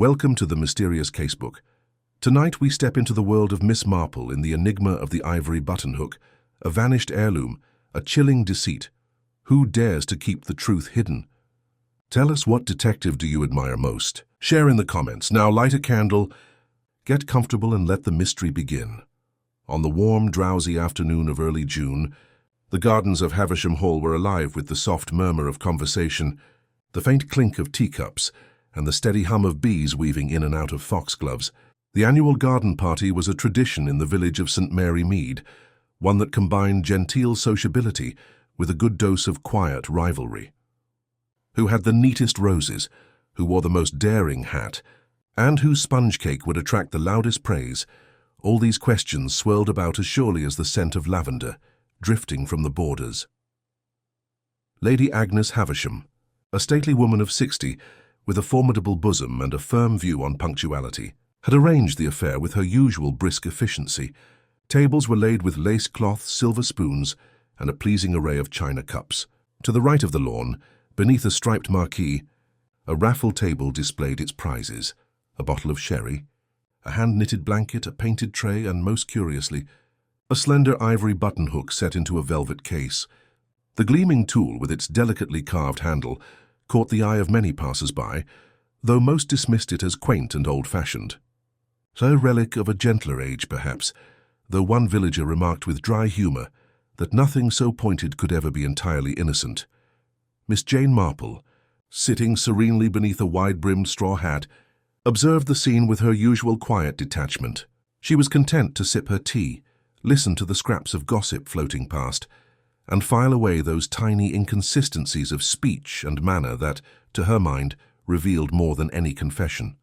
Welcome to the Mysterious Casebook. Tonight we step into the world of Miss Marple in the Enigma of the Ivory Buttonhook, a vanished heirloom, a chilling deceit. Who dares to keep the truth hidden? Tell us, what detective do you admire most? Share in the comments. Now light a candle, get comfortable, and let the mystery begin. On the warm, drowsy afternoon of early June, the gardens of Havisham Hall were alive with the soft murmur of conversation, the faint clink of teacups, and the steady hum of bees weaving in and out of foxgloves. The annual garden party was a tradition in the village of St. Mary Mead, one that combined genteel sociability with a good dose of quiet rivalry. Who had the neatest roses, who wore the most daring hat, and whose sponge cake would attract the loudest praise? All these questions swirled about as surely as the scent of lavender, drifting from the borders. Lady Agnes Havisham, a stately woman of 60, with a formidable bosom and a firm view on punctuality, had arranged the affair with her usual brisk efficiency. Tables were laid with lace cloth, silver spoons, and a pleasing array of china cups. To the right of the lawn, beneath a striped marquee, a raffle table displayed its prizes: a bottle of sherry, a hand-knitted blanket, a painted tray, and, most curiously, a slender ivory buttonhook set into a velvet case. The gleaming tool, with its delicately carved handle, caught the eye of many passers-by, though most dismissed it as quaint and old-fashioned. A relic of a gentler age, perhaps, though one villager remarked with dry humour that nothing so pointed could ever be entirely innocent. Miss Jane Marple, sitting serenely beneath a wide-brimmed straw hat, observed the scene with her usual quiet detachment. She was content to sip her tea, listen to the scraps of gossip floating past, and file away those tiny inconsistencies of speech and manner that, to her mind, revealed more than any confession.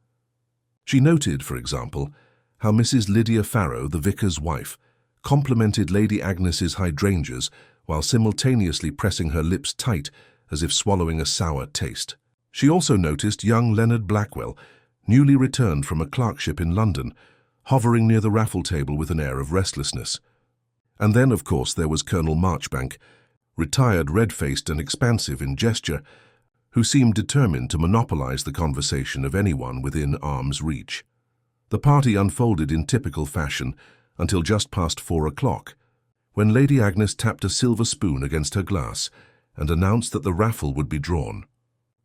She noted, for example, how Mrs. Lydia Pharaoh, the vicar's wife, complimented Lady Agnes's hydrangeas while simultaneously pressing her lips tight as if swallowing a sour taste. She also noticed young Leonard Blackwell, newly returned from a clerkship in London, hovering near the raffle table with an air of restlessness. And then, of course, there was Colonel Marchbank, retired, red-faced and expansive in gesture, who seemed determined to monopolize the conversation of anyone within arm's reach. The party unfolded in typical fashion until just past 4 o'clock, when Lady Agnes tapped a silver spoon against her glass and announced that the raffle would be drawn.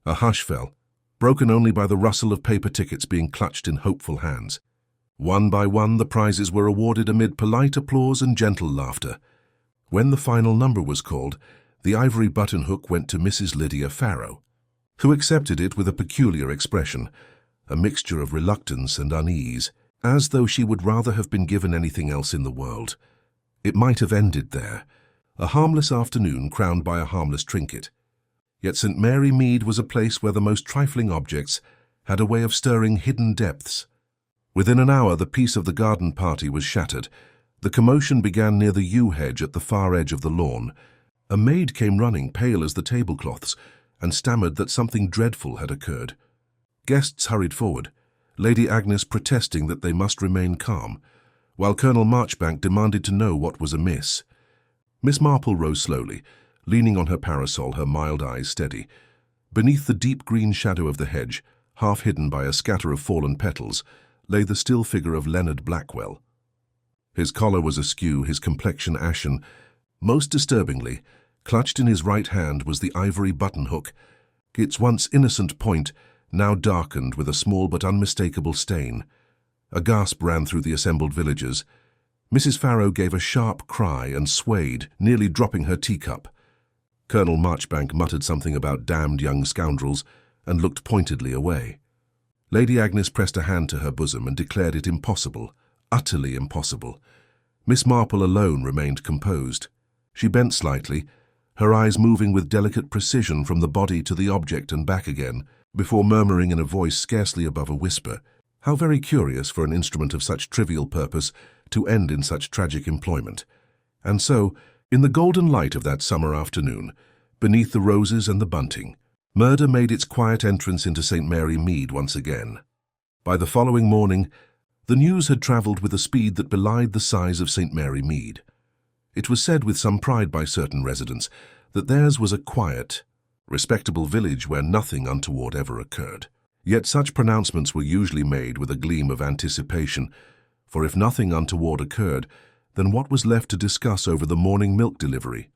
A hush fell, broken only by the rustle of paper tickets being clutched in hopeful hands. One by one, the prizes were awarded amid polite applause and gentle laughter. When the final number was called, the ivory buttonhook went to Mrs. Lydia Pharaoh, who accepted it with a peculiar expression, a mixture of reluctance and unease, as though she would rather have been given anything else in the world. It might have ended there, a harmless afternoon crowned by a harmless trinket. Yet St. Mary Mead was a place where the most trifling objects had a way of stirring hidden depths. Within an hour, the peace of the garden party was shattered. The commotion began near the yew hedge at the far edge of the lawn. A maid came running, pale as the tablecloths, and stammered that something dreadful had occurred. Guests hurried forward, Lady Agnes protesting that they must remain calm, while Colonel Marchbank demanded to know what was amiss. Miss Marple rose slowly, leaning on her parasol, her mild eyes steady. Beneath the deep green shadow of the hedge, half hidden by a scatter of fallen petals, lay the still figure of Leonard Blackwell. His collar was askew, his complexion ashen. Most disturbingly, clutched in his right hand was the ivory buttonhook, its once innocent point now darkened with a small but unmistakable stain. A gasp ran through the assembled villagers. Mrs. Pharaoh gave a sharp cry and swayed, nearly dropping her teacup. Colonel Marchbank muttered something about damned young scoundrels and looked pointedly away. Lady Agnes pressed a hand to her bosom and declared it impossible, utterly impossible. Miss Marple alone remained composed. She bent slightly, her eyes moving with delicate precision from the body to the object and back again, before murmuring in a voice scarcely above a whisper, "How very curious for an instrument of such trivial purpose to end in such tragic employment." And so, in the golden light of that summer afternoon, beneath the roses and the bunting, murder made its quiet entrance into St. Mary Mead once again. By the following morning, the news had travelled with a speed that belied the size of St. Mary Mead. It was said with some pride by certain residents that theirs was a quiet, respectable village where nothing untoward ever occurred. Yet such pronouncements were usually made with a gleam of anticipation, for if nothing untoward occurred, then what was left to discuss over the morning milk delivery?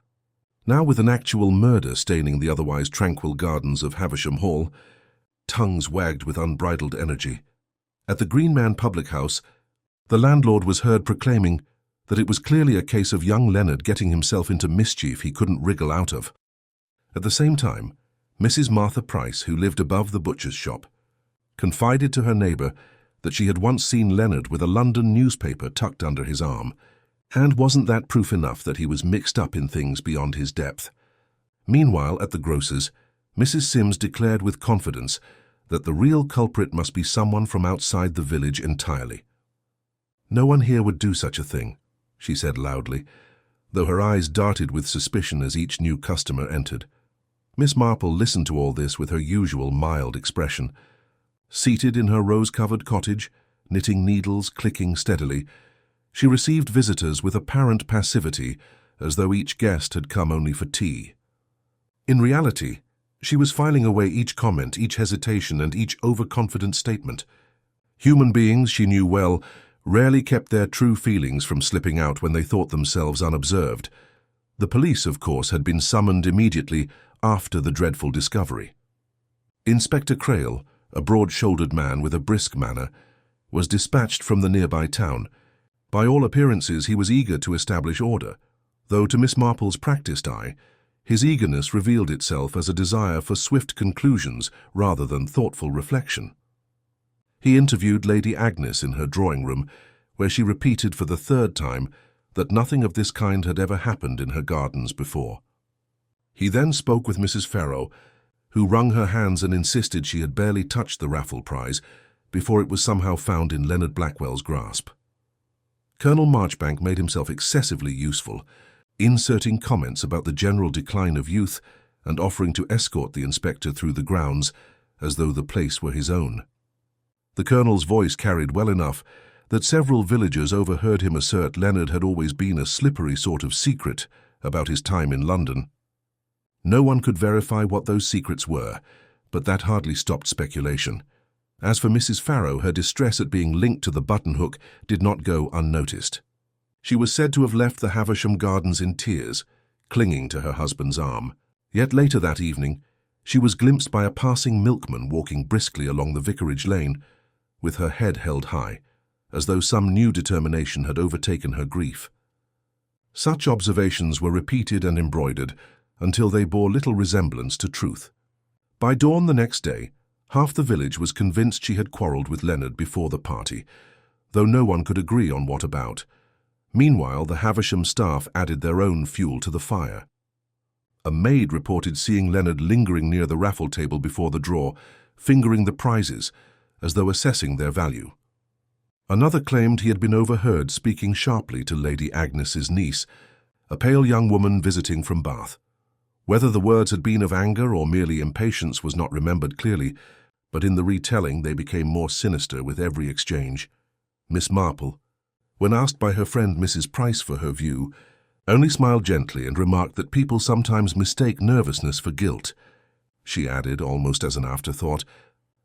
Now, with an actual murder staining the otherwise tranquil gardens of Havisham Hall, tongues wagged with unbridled energy. At the Green Man public house, the landlord was heard proclaiming that it was clearly a case of young Leonard getting himself into mischief he couldn't wriggle out of. At the same time, Mrs. Martha Price, who lived above the butcher's shop, confided to her neighbour that she had once seen Leonard with a London newspaper tucked under his arm, and wasn't that proof enough that he was mixed up in things beyond his depth? Meanwhile, at the grocer's, Mrs. Sims declared with confidence that the real culprit must be someone from outside the village entirely. "No one here would do such a thing," she said loudly, though her eyes darted with suspicion as each new customer entered. Miss Marple listened to all this with her usual mild expression. Seated in her rose-covered cottage, knitting needles clicking steadily, she received visitors with apparent passivity, as though each guest had come only for tea. In reality, she was filing away each comment, each hesitation, and each overconfident statement. Human beings, she knew well, rarely kept their true feelings from slipping out when they thought themselves unobserved. The police, of course, had been summoned immediately after the dreadful discovery. Inspector Crayle, a broad-shouldered man with a brisk manner, was dispatched from the nearby town. By all appearances, he was eager to establish order, though to Miss Marple's practiced eye, his eagerness revealed itself as a desire for swift conclusions rather than thoughtful reflection. He interviewed Lady Agnes in her drawing-room, where she repeated for the third time that nothing of this kind had ever happened in her gardens before. He then spoke with Mrs. Pharaoh, who wrung her hands and insisted she had barely touched the raffle prize before it was somehow found in Leonard Blackwell's grasp. Colonel Marchbank made himself excessively useful, inserting comments about the general decline of youth and offering to escort the inspector through the grounds as though the place were his own. The colonel's voice carried well enough that several villagers overheard him assert Leonard had always been a slippery sort of secret about his time in London. No one could verify what those secrets were, but that hardly stopped speculation. As for Mrs. Pharaoh, her distress at being linked to the Buttonhook did not go unnoticed. She was said to have left the Havisham Gardens in tears, clinging to her husband's arm. Yet later that evening, she was glimpsed by a passing milkman walking briskly along the vicarage lane, with her head held high, as though some new determination had overtaken her grief. Such observations were repeated and embroidered until they bore little resemblance to truth. By dawn the next day, half the village was convinced she had quarrelled with Leonard before the party, though no one could agree on what about. Meanwhile, the Havisham staff added their own fuel to the fire. A maid reported seeing Leonard lingering near the raffle table before the draw, fingering the prizes, as though assessing their value. Another claimed he had been overheard speaking sharply to Lady Agnes's niece, a pale young woman visiting from Bath. Whether the words had been of anger or merely impatience was not remembered clearly, but in the retelling they became more sinister with every exchange. Miss Marple, when asked by her friend Mrs. Price for her view, only smiled gently and remarked that people sometimes mistake nervousness for guilt. She added, almost as an afterthought,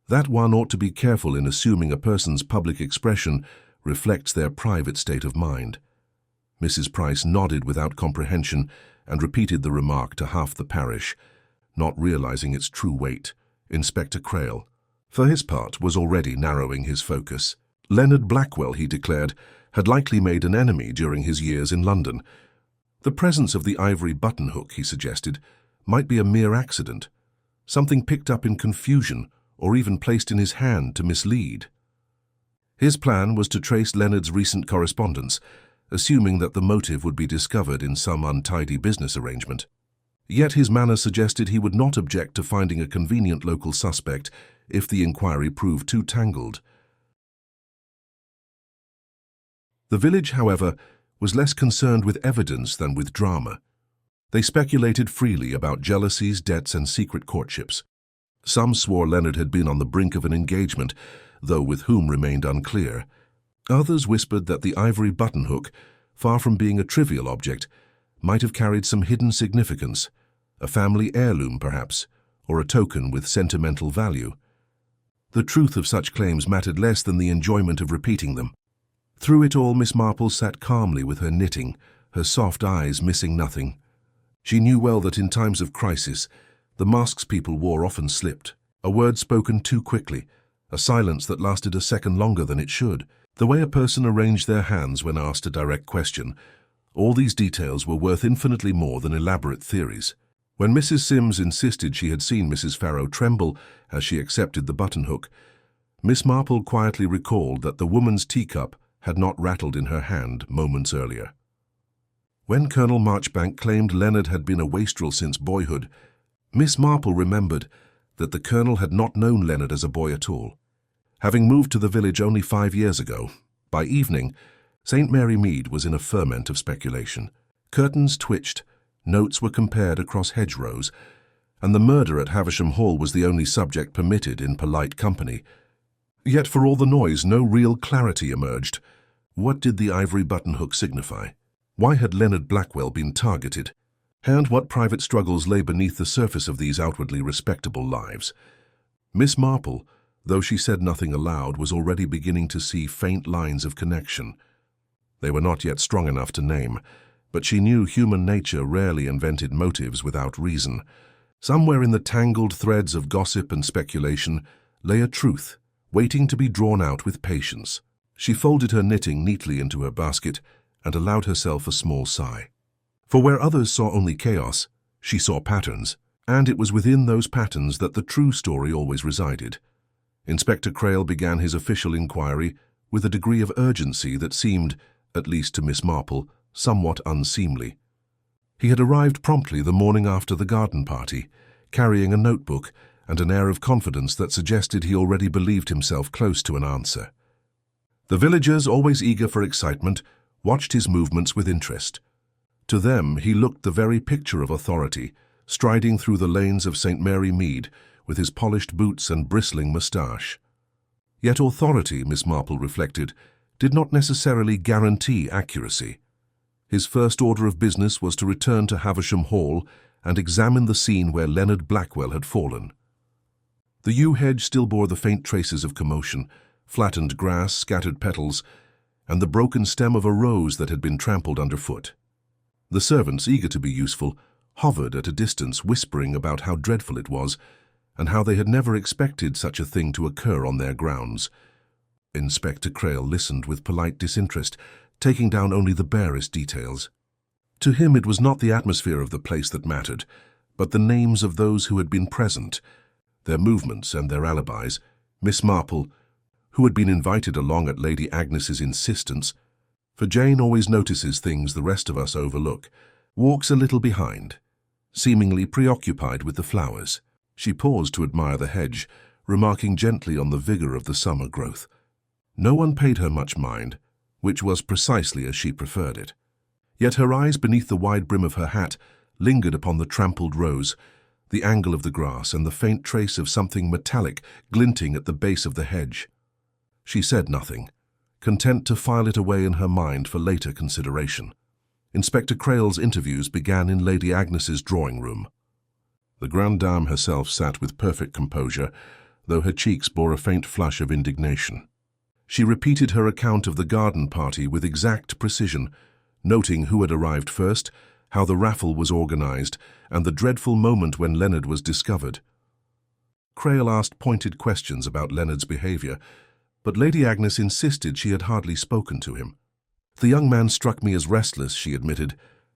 that one ought to be careful in assuming a person's public expression reflects their private state of mind. Mrs. Price nodded without comprehension and repeated the remark to half the parish, not realizing its true weight. Inspector Crayle, for his part, was already narrowing his focus. Leonard Blackwell, he declared, had likely made an enemy during his years in London. The presence of the Ivory Buttonhook, he suggested, might be a mere accident, something picked up in confusion or even placed in his hand to mislead. His plan was to trace Leonard's recent correspondence, assuming that the motive would be discovered in some untidy business arrangement. Yet his manner suggested he would not object to finding a convenient local suspect if the inquiry proved too tangled. The village, however, was less concerned with evidence than with drama. They speculated freely about jealousies, debts, and secret courtships. Some swore Leonard had been on the brink of an engagement, though with whom remained unclear. Others whispered that the Ivory Buttonhook, far from being a trivial object, might have carried some hidden significance, a family heirloom perhaps, or a token with sentimental value. The truth of such claims mattered less than the enjoyment of repeating them. Through it all, Miss Marple sat calmly with her knitting, her soft eyes missing nothing. She knew well that in times of crisis, the masks people wore often slipped. A word spoken too quickly, a silence that lasted a second longer than it should, the way a person arranged their hands when asked a direct question. All these details were worth infinitely more than elaborate theories. When Mrs. Sims insisted she had seen Mrs. Pharaoh tremble as she accepted the buttonhook, Miss Marple quietly recalled that the woman's teacup had not rattled in her hand moments earlier. When Colonel Marchbank claimed Leonard had been a wastrel since boyhood, Miss Marple remembered that the Colonel had not known Leonard as a boy at all. Having moved to the village only 5 years ago, by evening, St. Mary Mead was in a ferment of speculation. Curtains twitched, notes were compared across hedgerows, and the murder at Havisham Hall was the only subject permitted in polite company. Yet for all the noise, no real clarity emerged. What did the ivory buttonhook signify? Why had Leonard Blackwell been targeted? And what private struggles lay beneath the surface of these outwardly respectable lives? Miss Marple, though she said nothing aloud, was already beginning to see faint lines of connection. They were not yet strong enough to name, but she knew human nature rarely invented motives without reason. Somewhere in the tangled threads of gossip and speculation lay a truth, waiting to be drawn out with patience. She folded her knitting neatly into her basket and allowed herself a small sigh. For where others saw only chaos, she saw patterns, and it was within those patterns that the true story always resided. Inspector Crayle began his official inquiry with a degree of urgency that seemed, at least to Miss Marple, somewhat unseemly. He had arrived promptly the morning after the garden party, carrying a notebook and an air of confidence that suggested he already believed himself close to an answer. The villagers, always eager for excitement, watched his movements with interest. To them, he looked the very picture of authority, striding through the lanes of St. Mary Mead with his polished boots and bristling moustache. Yet authority, Miss Marple reflected, did not necessarily guarantee accuracy. His first order of business was to return to Havisham Hall and examine the scene where Leonard Blackwell had fallen. The yew hedge still bore the faint traces of commotion, flattened grass, scattered petals, and the broken stem of a rose that had been trampled underfoot. The servants, eager to be useful, hovered at a distance, whispering about how dreadful it was, and how they had never expected such a thing to occur on their grounds. Inspector Crayle listened with polite disinterest, taking down only the barest details. To him it was not the atmosphere of the place that mattered, but the names of those who had been present, their movements and their alibis. Miss Marple, who had been invited along at Lady Agnes's insistence, for Jane always notices things the rest of us overlook, walks a little behind, seemingly preoccupied with the flowers. She paused to admire the hedge, remarking gently on the vigor of the summer growth. No one paid her much mind, which was precisely as she preferred it. Yet her eyes beneath the wide brim of her hat lingered upon the trampled rose, the angle of the grass, and the faint trace of something metallic glinting at the base of the hedge. She said nothing, content to file it away in her mind for later consideration. Inspector Crayle's interviews began in Lady Agnes's drawing-room. The grande dame herself sat with perfect composure, though her cheeks bore a faint flush of indignation. She repeated her account of the garden party with exact precision, noting who had arrived first, how the raffle was organized, and the dreadful moment when Leonard was discovered. Crayle asked pointed questions about Leonard's behavior, but Lady Agnes insisted she had hardly spoken to him. The young man struck me as restless, she admitted,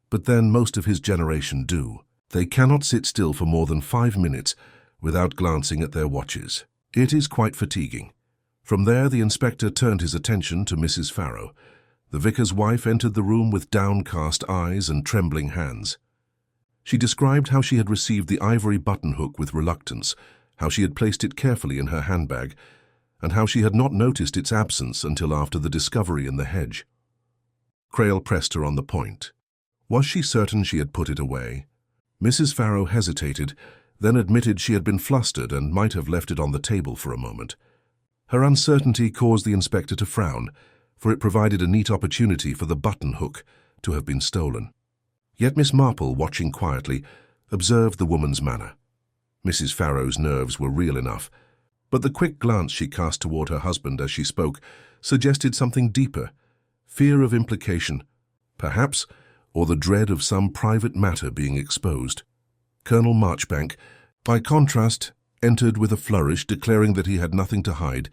but then most of his generation do. They cannot sit still for more than 5 minutes without glancing at their watches. It is quite fatiguing. From there, the inspector turned his attention to Mrs. Pharaoh. The vicar's wife entered the room with downcast eyes and trembling hands. She described how she had received the ivory buttonhook with reluctance, how she had placed it carefully in her handbag, and how she had not noticed its absence until after the discovery in the hedge. Crayle pressed her on the point. Was she certain she had put it away? Mrs. Pharaoh hesitated, then admitted she had been flustered and might have left it on the table for a moment. Her uncertainty caused the inspector to frown, for it provided a neat opportunity for the buttonhook to have been stolen. Yet Miss Marple, watching quietly, observed the woman's manner. Mrs. Pharaoh's nerves were real enough, But the quick glance she cast toward her husband as she spoke suggested something deeper, fear of implication, perhaps, or the dread of some private matter being exposed. Colonel Marchbank, by contrast, entered with a flourish, declaring that he had nothing to hide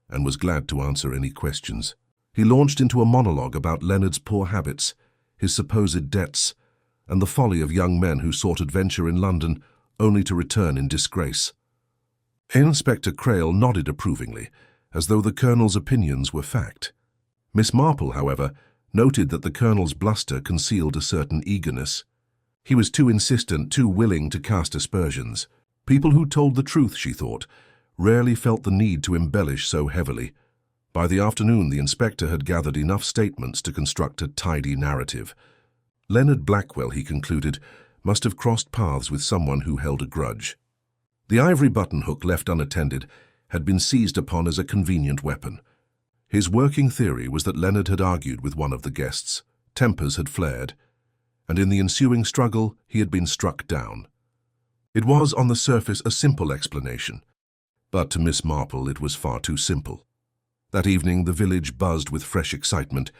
and was glad to answer any questions. He launched into a monologue about Leonard's poor habits, his supposed debts, and the folly of young men who sought adventure in London only to return in disgrace. Inspector Crayle nodded approvingly, as though the Colonel's opinions were fact. Miss Marple, however, noted that the Colonel's bluster concealed a certain eagerness. He was too insistent, too willing to cast aspersions. People who told the truth, she thought, rarely felt the need to embellish so heavily. By the afternoon, the inspector had gathered enough statements to construct a tidy narrative. Leonard Blackwell, he concluded, must have crossed paths with someone who held a grudge. The Ivory Buttonhook, left unattended, had been seized upon as a convenient weapon. His working theory was that Leonard had argued with one of the guests, tempers had flared, and in the ensuing struggle he had been struck down. It was, on the surface, a simple explanation, but to Miss Marple it was far too simple. That evening the village buzzed with fresh excitement.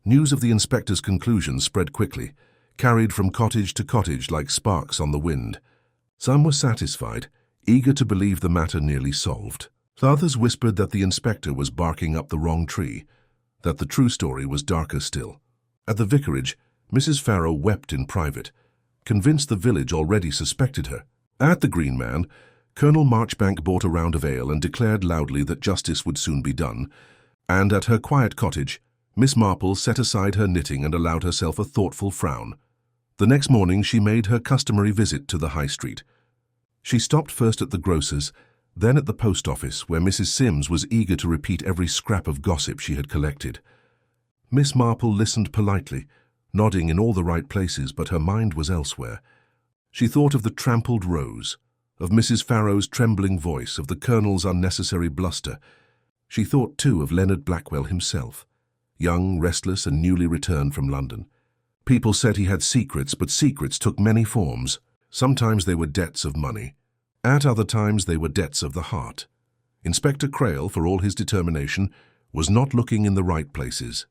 News of the inspector's conclusion spread quickly, carried from cottage to cottage like sparks on the wind. Some were satisfied, eager to believe the matter nearly solved. Others whispered that the inspector was barking up the wrong tree, that the true story was darker still. At the vicarage, Mrs. Pharaoh wept in private, convinced the village already suspected her. At the Green Man, Colonel Marchbank bought a round of ale and declared loudly that justice would soon be done, and at her quiet cottage, Miss Marple set aside her knitting and allowed herself a thoughtful frown. The next morning she made her customary visit to the High Street. She stopped first at the grocer's, then at the post office, where Mrs. Sims was eager to repeat every scrap of gossip she had collected. Miss Marple listened politely, nodding in all the right places, but her mind was elsewhere. She thought of the trampled rose, of Mrs. Pharaoh's trembling voice, of the Colonel's unnecessary bluster. She thought, too, of Leonard Blackwell himself, young, restless, and newly returned from London. People said he had secrets, but secrets took many forms. Sometimes they were debts of money. At other times they were debts of the heart. Inspector Crayle, for all his determination, was not looking in the right places.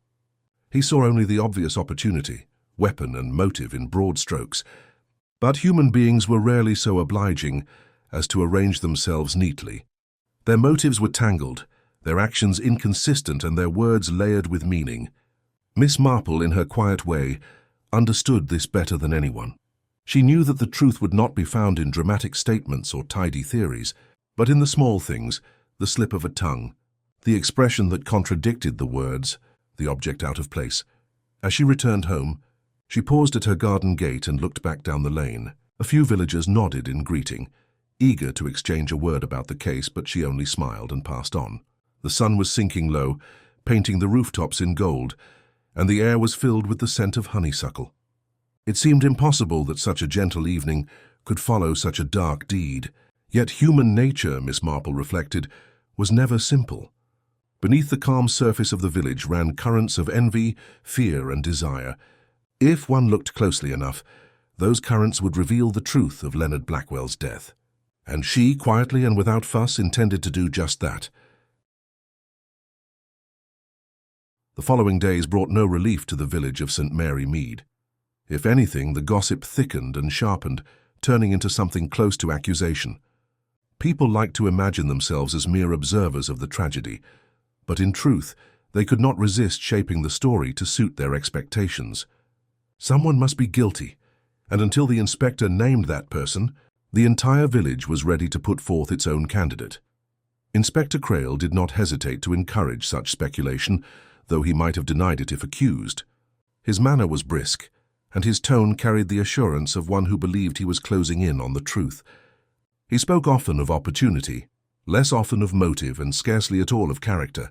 He saw only the obvious opportunity, weapon and motive in broad strokes. But human beings were rarely so obliging as to arrange themselves neatly. Their motives were tangled, their actions inconsistent, and their words layered with meaning. Miss Marple, in her quiet way, understood this better than anyone. She knew that the truth would not be found in dramatic statements or tidy theories, but in the small things, the slip of a tongue, the expression that contradicted the words, the object out of place. As she returned home, she paused at her garden gate and looked back down the lane. A few villagers nodded in greeting, eager to exchange a word about the case, but she only smiled and passed on. The sun was sinking low, painting the rooftops in gold, and the air was filled with the scent of honeysuckle. It seemed impossible that such a gentle evening could follow such a dark deed. Yet human nature, Miss Marple reflected, was never simple. Beneath the calm surface of the village ran currents of envy, fear, and desire. If one looked closely enough, those currents would reveal the truth of Leonard Blackwell's death. And she, quietly and without fuss, intended to do just that. The following days brought no relief to the village of St. Mary Mead. If anything, the gossip thickened and sharpened, turning into something close to accusation. People liked to imagine themselves as mere observers of the tragedy, but in truth, they could not resist shaping the story to suit their expectations. Someone must be guilty, and until the inspector named that person, the entire village was ready to put forth its own candidate. Inspector Crayle did not hesitate to encourage such speculation, though he might have denied it if accused. His manner was brisk, and his tone carried the assurance of one who believed he was closing in on the truth. He spoke often of opportunity, less often of motive, and scarcely at all of character.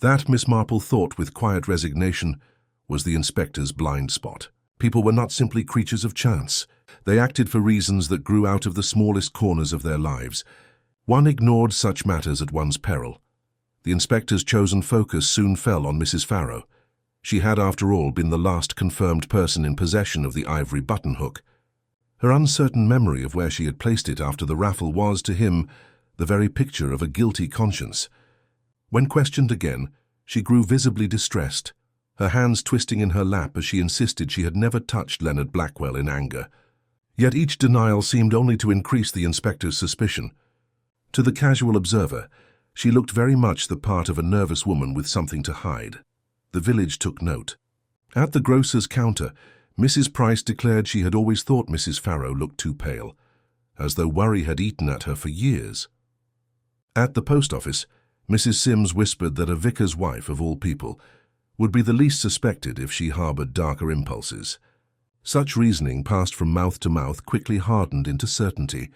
That, Miss Marple thought with quiet resignation, was the inspector's blind spot. People were not simply creatures of chance. They acted for reasons that grew out of the smallest corners of their lives. One ignored such matters at one's peril. The inspector's chosen focus soon fell on Mrs. Pharaoh. She had, after all, been the last confirmed person in possession of the Ivory Buttonhook. Her uncertain memory of where she had placed it after the raffle was, to him, the very picture of a guilty conscience. When questioned again, she grew visibly distressed, her hands twisting in her lap as she insisted she had never touched Leonard Blackwell in anger. Yet each denial seemed only to increase the inspector's suspicion. To the casual observer, she looked very much the part of a nervous woman with something to hide. The village took note. At the grocer's counter, Mrs. Price declared she had always thought Mrs. Pharaoh looked too pale, as though worry had eaten at her for years. At the post office, Mrs. Sims whispered that a vicar's wife, of all people, would be the least suspected if she harbored darker impulses. Such reasoning passed from mouth to mouth, quickly hardened into certainty.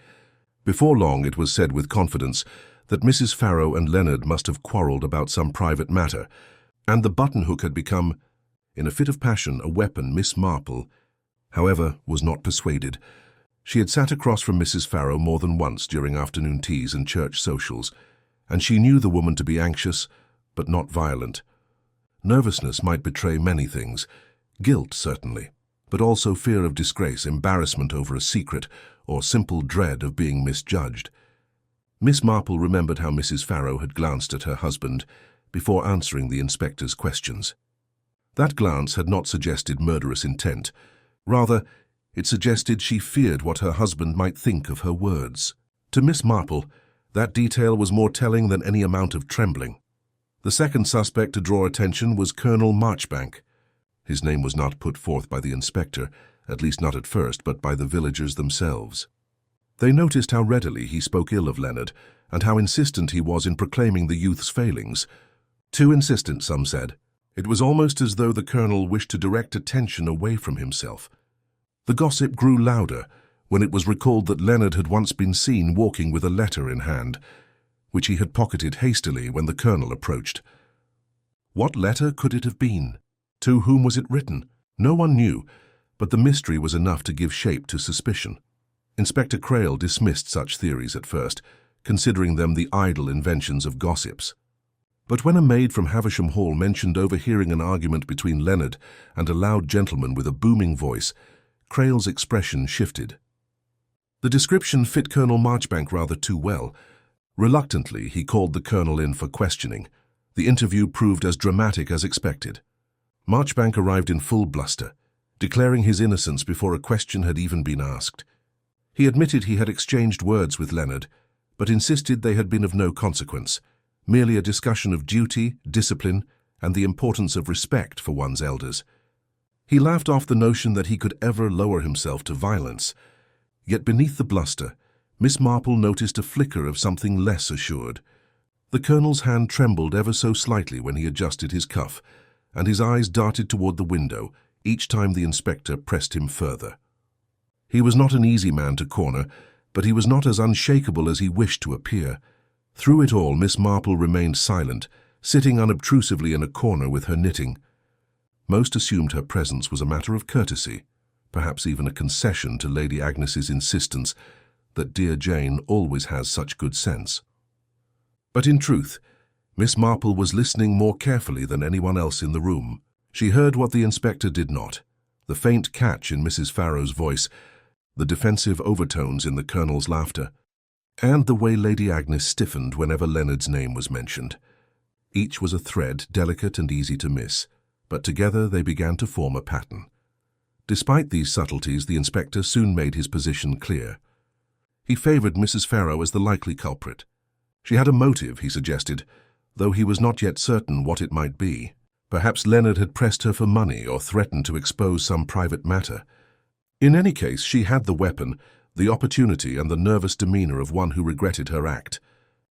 Before long it was said with confidence that Mrs. Pharaoh and Leonard must have quarrelled about some private matter, and the buttonhook had become, in a fit of passion, a weapon. Miss Marple, however, was not persuaded. She had sat across from Mrs. Pharaoh more than once during afternoon teas and church socials, and she knew the woman to be anxious, but not violent. Nervousness might betray many things, guilt certainly, but also fear of disgrace, embarrassment over a secret, or simple dread of being misjudged. Miss Marple remembered how Mrs. Pharaoh had glanced at her husband before answering the inspector's questions. That glance had not suggested murderous intent. Rather, it suggested she feared what her husband might think of her words. To Miss Marple, that detail was more telling than any amount of trembling. The second suspect to draw attention was Colonel Marchbank. His name was not put forth by the inspector, at least not at first, but by the villagers themselves. They noticed how readily he spoke ill of Leonard, and how insistent he was in proclaiming the youth's failings. Too insistent, some said. It was almost as though the colonel wished to direct attention away from himself. The gossip grew louder when it was recalled that Leonard had once been seen walking with a letter in hand, which he had pocketed hastily when the colonel approached. What letter could it have been? To whom was it written? No one knew, but the mystery was enough to give shape to suspicion. Inspector Crayle dismissed such theories at first, considering them the idle inventions of gossips. But when a maid from Havisham Hall mentioned overhearing an argument between Leonard and a loud gentleman with a booming voice, Crayle's expression shifted. The description fit Colonel Marchbank rather too well. Reluctantly, he called the colonel in for questioning. The interview proved as dramatic as expected. Marchbank arrived in full bluster, declaring his innocence before a question had even been asked. He admitted he had exchanged words with Leonard, but insisted they had been of no consequence, merely a discussion of duty, discipline, and the importance of respect for one's elders. He laughed off the notion that he could ever lower himself to violence. Yet beneath the bluster, Miss Marple noticed a flicker of something less assured. The colonel's hand trembled ever so slightly when he adjusted his cuff, and his eyes darted toward the window each time the inspector pressed him further. He was not an easy man to corner, but he was not as unshakable as he wished to appear. Through it all, Miss Marple remained silent, sitting unobtrusively in a corner with her knitting. Most assumed her presence was a matter of courtesy, perhaps even a concession to Lady Agnes's insistence that dear Jane always has such good sense. But in truth, Miss Marple was listening more carefully than anyone else in the room. She heard what the inspector did not, the faint catch in Mrs. Pharaoh's voice, the defensive overtones in the colonel's laughter, and the way Lady Agnes stiffened whenever Leonard's name was mentioned. Each was a thread, delicate and easy to miss, but together they began to form a pattern. Despite these subtleties, the inspector soon made his position clear. He favoured Mrs. Pharaoh as the likely culprit. She had a motive, he suggested, though he was not yet certain what it might be. Perhaps Leonard had pressed her for money or threatened to expose some private matter. In any case, she had the weapon, the opportunity and the nervous demeanour of one who regretted her act.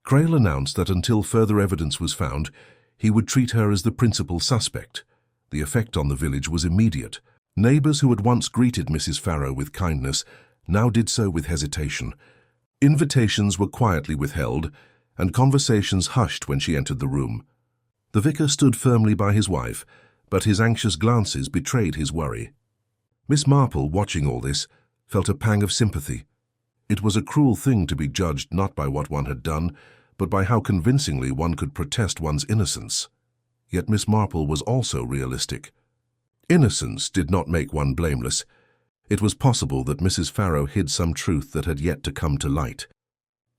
Crayle announced that until further evidence was found, he would treat her as the principal suspect. The effect on the village was immediate. Neighbours who had once greeted Mrs. Pharaoh with kindness now did so with hesitation. Invitations were quietly withheld, and conversations hushed when she entered the room. The vicar stood firmly by his wife, but his anxious glances betrayed his worry. Miss Marple, watching all this, felt a pang of sympathy. It was a cruel thing to be judged not by what one had done, but by how convincingly one could protest one's innocence. Yet Miss Marple was also realistic. Innocence did not make one blameless. It was possible that Mrs. Pharaoh hid some truth that had yet to come to light.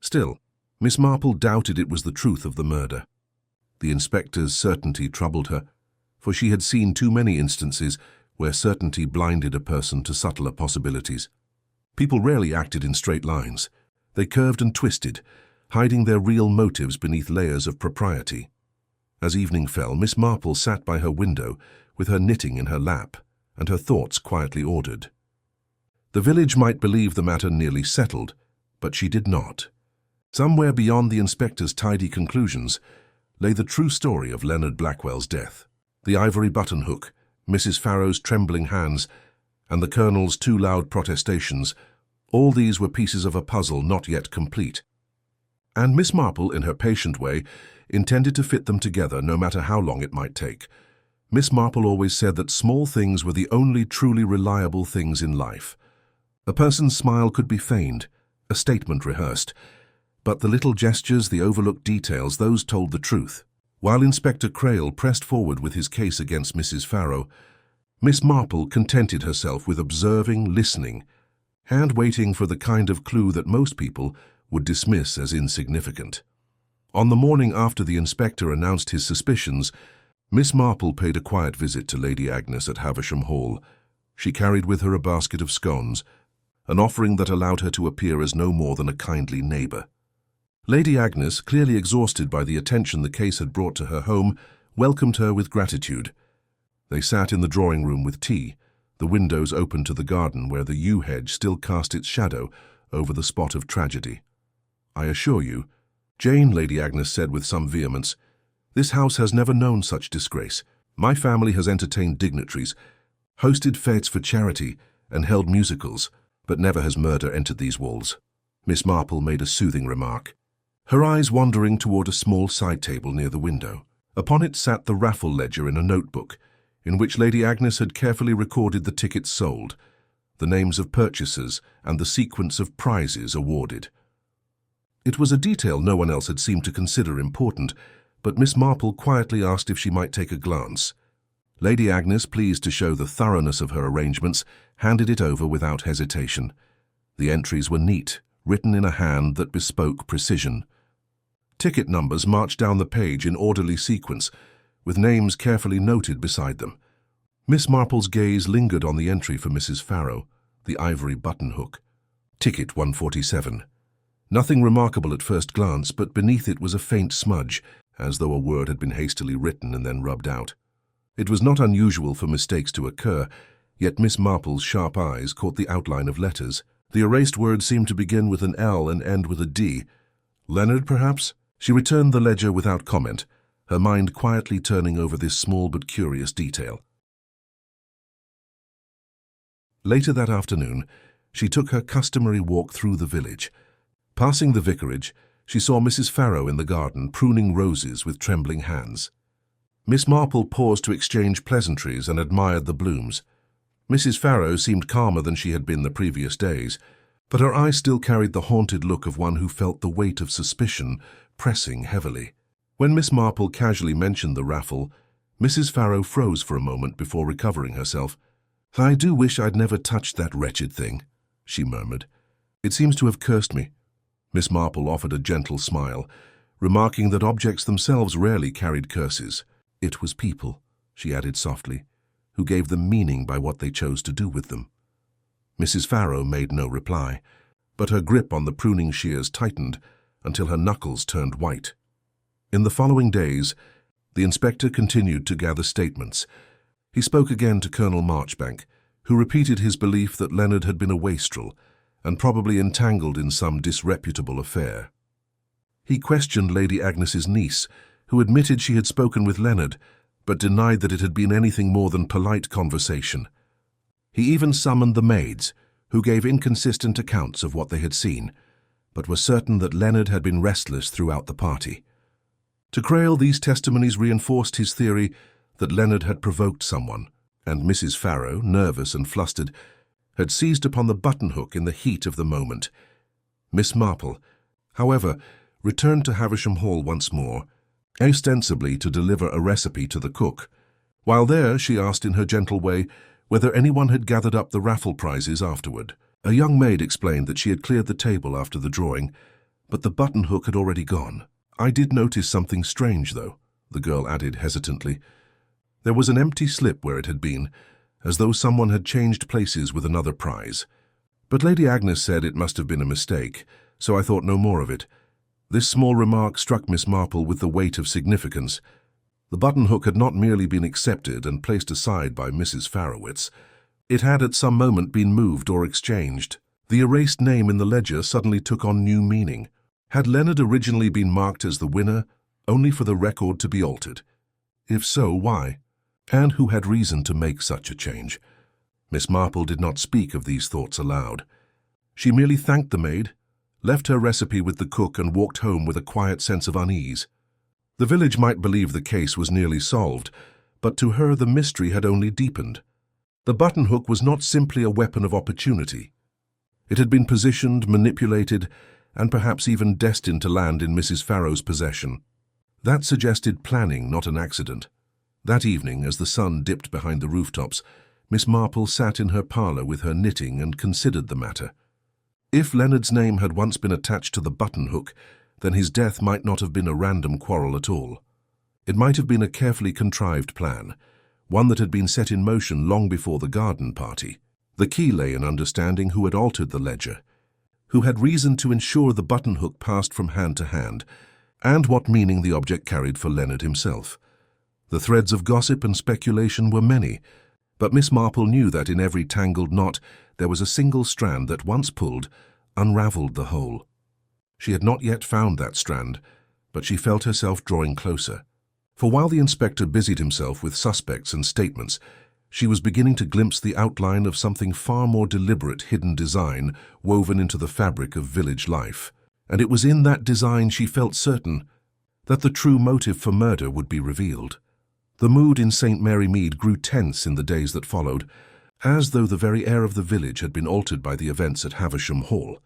Still, Miss Marple doubted it was the truth of the murder. The inspector's certainty troubled her, for she had seen too many instances where certainty blinded a person to subtler possibilities. People rarely acted in straight lines. They curved and twisted, hiding their real motives beneath layers of propriety. As evening fell, Miss Marple sat by her window with her knitting in her lap and her thoughts quietly ordered. The village might believe the matter nearly settled, but she did not. Somewhere beyond the inspector's tidy conclusions lay the true story of Leonard Blackwell's death. The ivory buttonhook, Mrs. Pharaoh's trembling hands, and the Colonel's too loud protestations, all these were pieces of a puzzle not yet complete. And Miss Marple, in her patient way, intended to fit them together no matter how long it might take. Miss Marple always said that small things were the only truly reliable things in life. A person's smile could be feigned, a statement rehearsed, but the little gestures, the overlooked details, those told the truth. While Inspector Crayle pressed forward with his case against Mrs. Pharaoh, Miss Marple contented herself with observing, listening, and waiting for the kind of clue that most people would dismiss as insignificant. On the morning after the inspector announced his suspicions, Miss Marple paid a quiet visit to Lady Agnes at Havisham Hall. She carried with her a basket of scones, an offering that allowed her to appear as no more than a kindly neighbour. Lady Agnes, clearly exhausted by the attention the case had brought to her home, welcomed her with gratitude. They sat in the drawing-room with tea, the windows open to the garden where the yew hedge still cast its shadow over the spot of tragedy. "I assure you, Jane," Lady Agnes said with some vehemence, "this house has never known such disgrace. My family has entertained dignitaries, hosted fêtes for charity, and held musicals, but never has murder entered these walls." Miss Marple made a soothing remark, her eyes wandering toward a small side table near the window. Upon it sat the raffle ledger in a notebook, in which Lady Agnes had carefully recorded the tickets sold, the names of purchasers, and the sequence of prizes awarded. It was a detail no one else had seemed to consider important, but Miss Marple quietly asked if she might take a glance. Lady Agnes, pleased to show the thoroughness of her arrangements, handed it over without hesitation. The entries were neat, written in a hand that bespoke precision. Ticket numbers marched down the page in orderly sequence, with names carefully noted beside them. Miss Marple's gaze lingered on the entry for Mrs. Pharaoh, the Ivory Buttonhook. Ticket 147. Nothing remarkable at first glance, but beneath it was a faint smudge, as though a word had been hastily written and then rubbed out. It was not unusual for mistakes to occur, yet Miss Marple's sharp eyes caught the outline of letters. The erased words seemed to begin with an L and end with a D. Leonard, perhaps? She returned the ledger without comment, her mind quietly turning over this small but curious detail. Later that afternoon, she took her customary walk through the village. Passing the vicarage, she saw Mrs. Pharaoh in the garden pruning roses with trembling hands. Miss Marple paused to exchange pleasantries and admired the blooms. Mrs. Pharaoh seemed calmer than she had been the previous days, but her eyes still carried the haunted look of one who felt the weight of suspicion pressing heavily. When Miss Marple casually mentioned the raffle, Mrs. Pharaoh froze for a moment before recovering herself. "I do wish I'd never touched that wretched thing," she murmured. "It seems to have cursed me." Miss Marple offered a gentle smile, remarking that objects themselves rarely carried curses. "It was people," she added softly, "who gave them meaning by what they chose to do with them." Mrs. Pharaoh made no reply, but her grip on the pruning shears tightened until her knuckles turned white. In the following days, the inspector continued to gather statements. He spoke again to Colonel Marchbank, who repeated his belief that Leonard had been a wastrel and probably entangled in some disreputable affair. He questioned Lady Agnes's niece, who admitted she had spoken with Leonard, but denied that it had been anything more than polite conversation. He even summoned the maids, who gave inconsistent accounts of what they had seen, but were certain that Leonard had been restless throughout the party. To Crayle, these testimonies reinforced his theory that Leonard had provoked someone, and Mrs. Pharaoh, nervous and flustered, had seized upon the buttonhook in the heat of the moment. Miss Marple, however, returned to Havisham Hall once more, ostensibly to deliver a recipe to the cook. While there, she asked in her gentle way whether anyone had gathered up the raffle prizes afterward. A young maid explained that she had cleared the table after the drawing, But the buttonhook had already gone. "I did notice something strange, though," the girl added hesitantly. "There was an empty slip where it had been, as though someone had changed places with another prize. But Lady Agnes said it must have been a mistake, so I thought no more of it." This small remark struck Miss Marple with the weight of significance. The buttonhook had not merely been accepted and placed aside by Mrs. Farrowitz. It had at some moment been moved or exchanged. The erased name in the ledger suddenly took on new meaning. Had Leonard originally been marked as the winner, only for the record to be altered? If so, why? And who had reason to make such a change? Miss Marple did not speak of these thoughts aloud. She merely thanked the maid, left her recipe with the cook, and walked home with a quiet sense of unease. The village might believe the case was nearly solved, but to her the mystery had only deepened. The buttonhook was not simply a weapon of opportunity. It had been positioned, manipulated, and perhaps even destined to land in Mrs. Pharaoh's possession. That suggested planning, not an accident. That evening, as the sun dipped behind the rooftops, Miss Marple sat in her parlour with her knitting and considered the matter. If Leonard's name had once been attached to the buttonhook, then his death might not have been a random quarrel at all. It might have been a carefully contrived plan, one that had been set in motion long before the garden party. The key lay in understanding who had altered the ledger, who had reason to ensure the buttonhook passed from hand to hand, and what meaning the object carried for Leonard himself. The threads of gossip and speculation were many, but Miss Marple knew that in every tangled knot there was a single strand that, once pulled, unravelled the whole. She had not yet found that strand, but she felt herself drawing closer. For while the inspector busied himself with suspects and statements, she was beginning to glimpse the outline of something far more deliberate hidden design woven into the fabric of village life. And it was in that design she felt certain that the true motive for murder would be revealed. The mood in St. Mary Mead grew tense in the days that followed, as though the very air of the village had been altered by the events at Havisham Hall.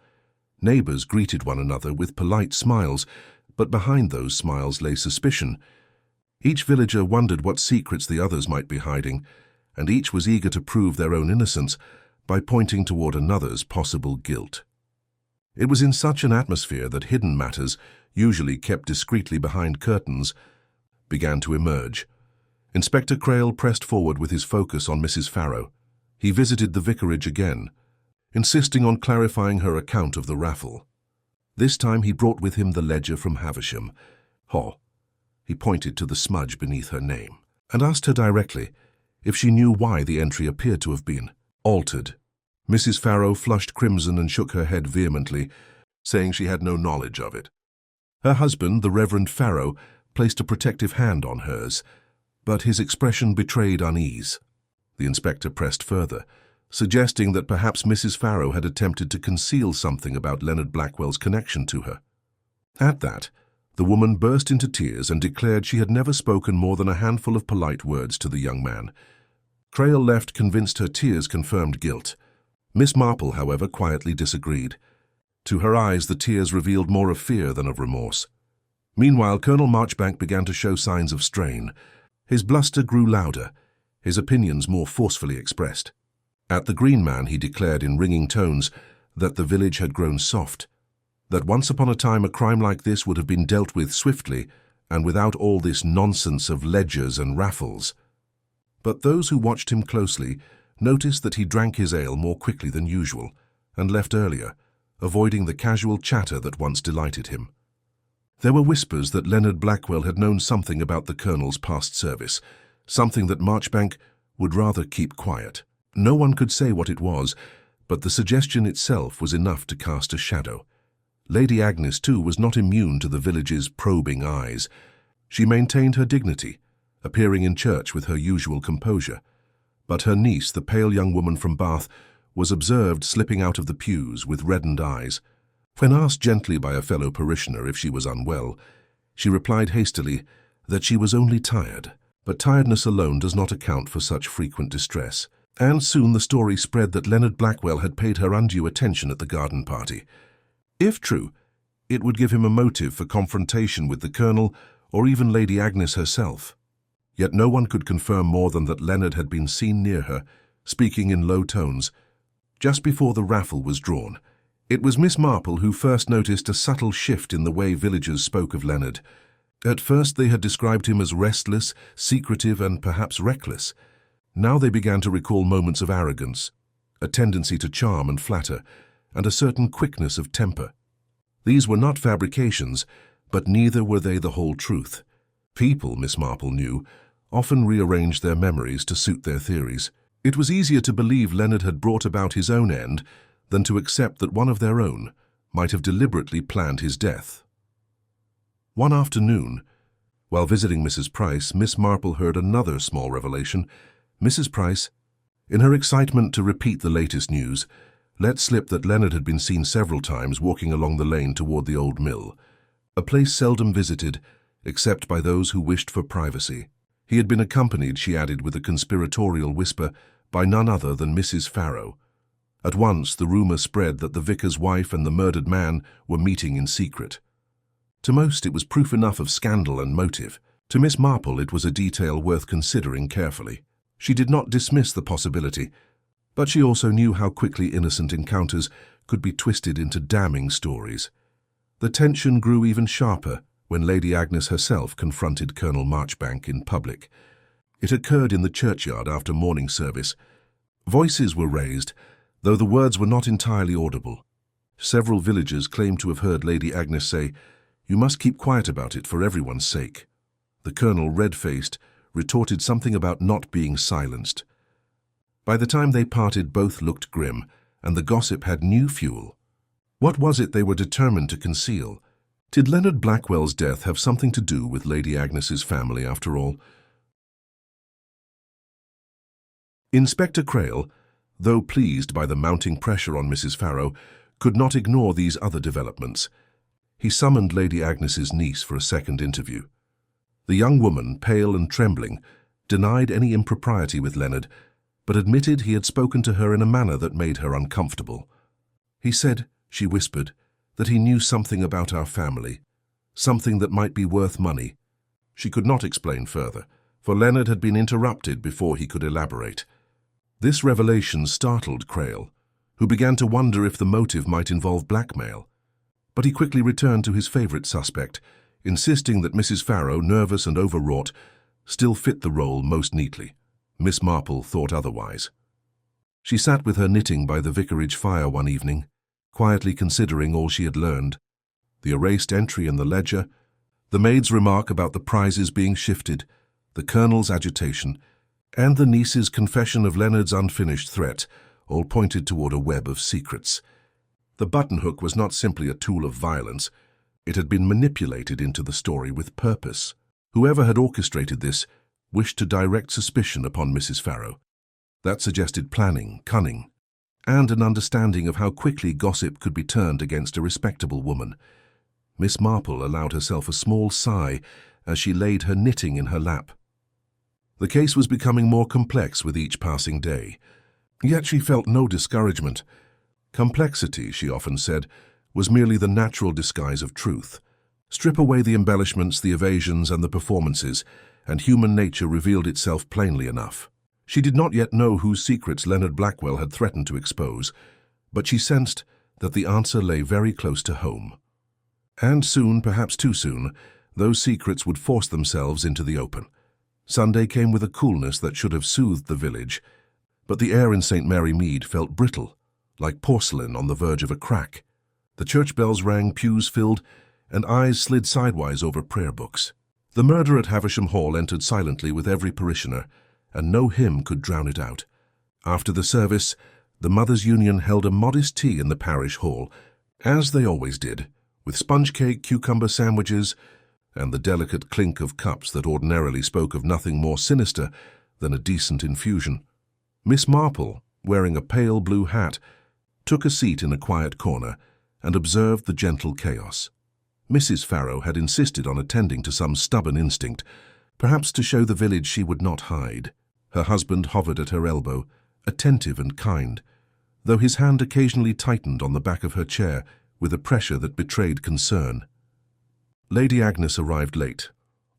Neighbours greeted one another with polite smiles, but behind those smiles lay suspicion. Each villager wondered what secrets the others might be hiding, and each was eager to prove their own innocence by pointing toward another's possible guilt. It was in such an atmosphere that hidden matters, usually kept discreetly behind curtains, began to emerge. Inspector Crayle pressed forward with his focus on Mrs. Pharaoh. He visited the vicarage again, insisting on clarifying her account of the raffle. This time he brought with him the ledger from Havisham. He pointed to the smudge beneath her name, and asked her directly if she knew why the entry appeared to have been altered. Mrs. Pharaoh flushed crimson and shook her head vehemently, saying she had no knowledge of it. Her husband, the Reverend Pharaoh, placed a protective hand on hers, but his expression betrayed unease. The inspector pressed further, suggesting that perhaps Mrs. Pharaoh had attempted to conceal something about Leonard Blackwell's connection to her. At that, the woman burst into tears and declared she had never spoken more than a handful of polite words to the young man. Crayle left convinced her tears confirmed guilt. Miss Marple, however, quietly disagreed. To her eyes, the tears revealed more of fear than of remorse. Meanwhile, Colonel Marchbank began to show signs of strain. His bluster grew louder, his opinions more forcefully expressed. At the Green Man, he declared in ringing tones that the village had grown soft, that once upon a time a crime like this would have been dealt with swiftly and without all this nonsense of ledgers and raffles. But those who watched him closely noticed that he drank his ale more quickly than usual and left earlier, avoiding the casual chatter that once delighted him. There were whispers that Leonard Blackwell had known something about the Colonel's past service, something that Marchbank would rather keep quiet. No one could say what it was, but the suggestion itself was enough to cast a shadow. Lady Agnes, too, was not immune to the village's probing eyes. She maintained her dignity, appearing in church with her usual composure. But her niece, the pale young woman from Bath, was observed slipping out of the pews with reddened eyes. When asked gently by a fellow parishioner if she was unwell, she replied hastily that she was only tired. But tiredness alone does not account for such frequent distress. And soon the story spread that Leonard Blackwell had paid her undue attention at the garden party. If true, it would give him a motive for confrontation with the Colonel or even Lady Agnes herself. Yet no one could confirm more than that Leonard had been seen near her, speaking in low tones. Just before the raffle was drawn, It was Miss Marple who first noticed a subtle shift in the way villagers spoke of Leonard. At first they had described him as restless, secretive, and perhaps reckless. Now they began to recall moments of arrogance, a tendency to charm and flatter, and a certain quickness of temper. These were not fabrications, but neither were they the whole truth. People, Miss Marple knew, often rearranged their memories to suit their theories. It was easier to believe Leonard had brought about his own end than to accept that one of their own might have deliberately planned his death. One afternoon, while visiting Mrs. Price, Miss Marple heard another small revelation. Mrs. Price, in her excitement to repeat the latest news, let slip that Leonard had been seen several times walking along the lane toward the old mill, a place seldom visited except by those who wished for privacy. He had been accompanied, she added with a conspiratorial whisper, by none other than Mrs. Pharaoh. At once the rumor spread that the vicar's wife and the murdered man were meeting in secret. To most it was proof enough of scandal and motive. To Miss Marple it was a detail worth considering carefully. She did not dismiss the possibility, but she also knew how quickly innocent encounters could be twisted into damning stories. The tension grew even sharper when Lady Agnes herself confronted Colonel Marchbank in public. It occurred in the churchyard after morning service. Voices were raised, though the words were not entirely audible. Several villagers claimed to have heard Lady Agnes say, "You must keep quiet about it for everyone's sake." The colonel, red-faced, retorted something about not being silenced. By the time they parted, both looked grim, and the gossip had new fuel. What was it they were determined to conceal? Did Leonard Blackwell's death have something to do with Lady Agnes's family, after all? Inspector Crayle, though pleased by the mounting pressure on Mrs. Pharaoh, could not ignore these other developments. He summoned Lady Agnes's niece for a second interview. The young woman, pale and trembling, denied any impropriety with Leonard, but admitted he had spoken to her in a manner that made her uncomfortable. He said, she whispered, that he knew something about our family, something that might be worth money. She could not explain further, for Leonard had been interrupted before he could elaborate. This revelation startled Crayle, who began to wonder if the motive might involve blackmail. But he quickly returned to his favorite suspect, insisting that Mrs. Pharaoh, nervous and overwrought, still fit the role most neatly. Miss Marple thought otherwise. She sat with her knitting by the vicarage fire one evening, quietly considering all she had learned. The erased entry in the ledger, the maid's remark about the prizes being shifted, the colonel's agitation, and the niece's confession of Leonard's unfinished threat all pointed toward a web of secrets. The buttonhook was not simply a tool of violence. It had been manipulated into the story with purpose. Whoever had orchestrated this wished to direct suspicion upon Mrs. Pharaoh. That suggested planning, cunning, and an understanding of how quickly gossip could be turned against a respectable woman. Miss Marple allowed herself a small sigh as she laid her knitting in her lap. The case was becoming more complex with each passing day, yet she felt no discouragement. Complexity, she often said, was merely the natural disguise of truth. Strip away the embellishments, the evasions, and the performances, and human nature revealed itself plainly enough. She did not yet know whose secrets Leonard Blackwell had threatened to expose, but she sensed that the answer lay very close to home. And soon, perhaps too soon, those secrets would force themselves into the open. Sunday came with a coolness that should have soothed the village, but the air in St. Mary Mead felt brittle, like porcelain on the verge of a crack. The church bells rang, pews filled, and eyes slid sidewise over prayer books. The murder at Havisham Hall entered silently with every parishioner, and no hymn could drown it out. After the service, the Mothers' Union held a modest tea in the parish hall, as they always did, with sponge cake, cucumber sandwiches, and the delicate clink of cups that ordinarily spoke of nothing more sinister than a decent infusion. Miss Marple, wearing a pale blue hat, took a seat in a quiet corner and observed the gentle chaos. Mrs. Pharaoh had insisted on attending to some stubborn instinct, perhaps to show the village she would not hide. Her husband hovered at her elbow, attentive and kind, though his hand occasionally tightened on the back of her chair with a pressure that betrayed concern. Lady Agnes arrived late,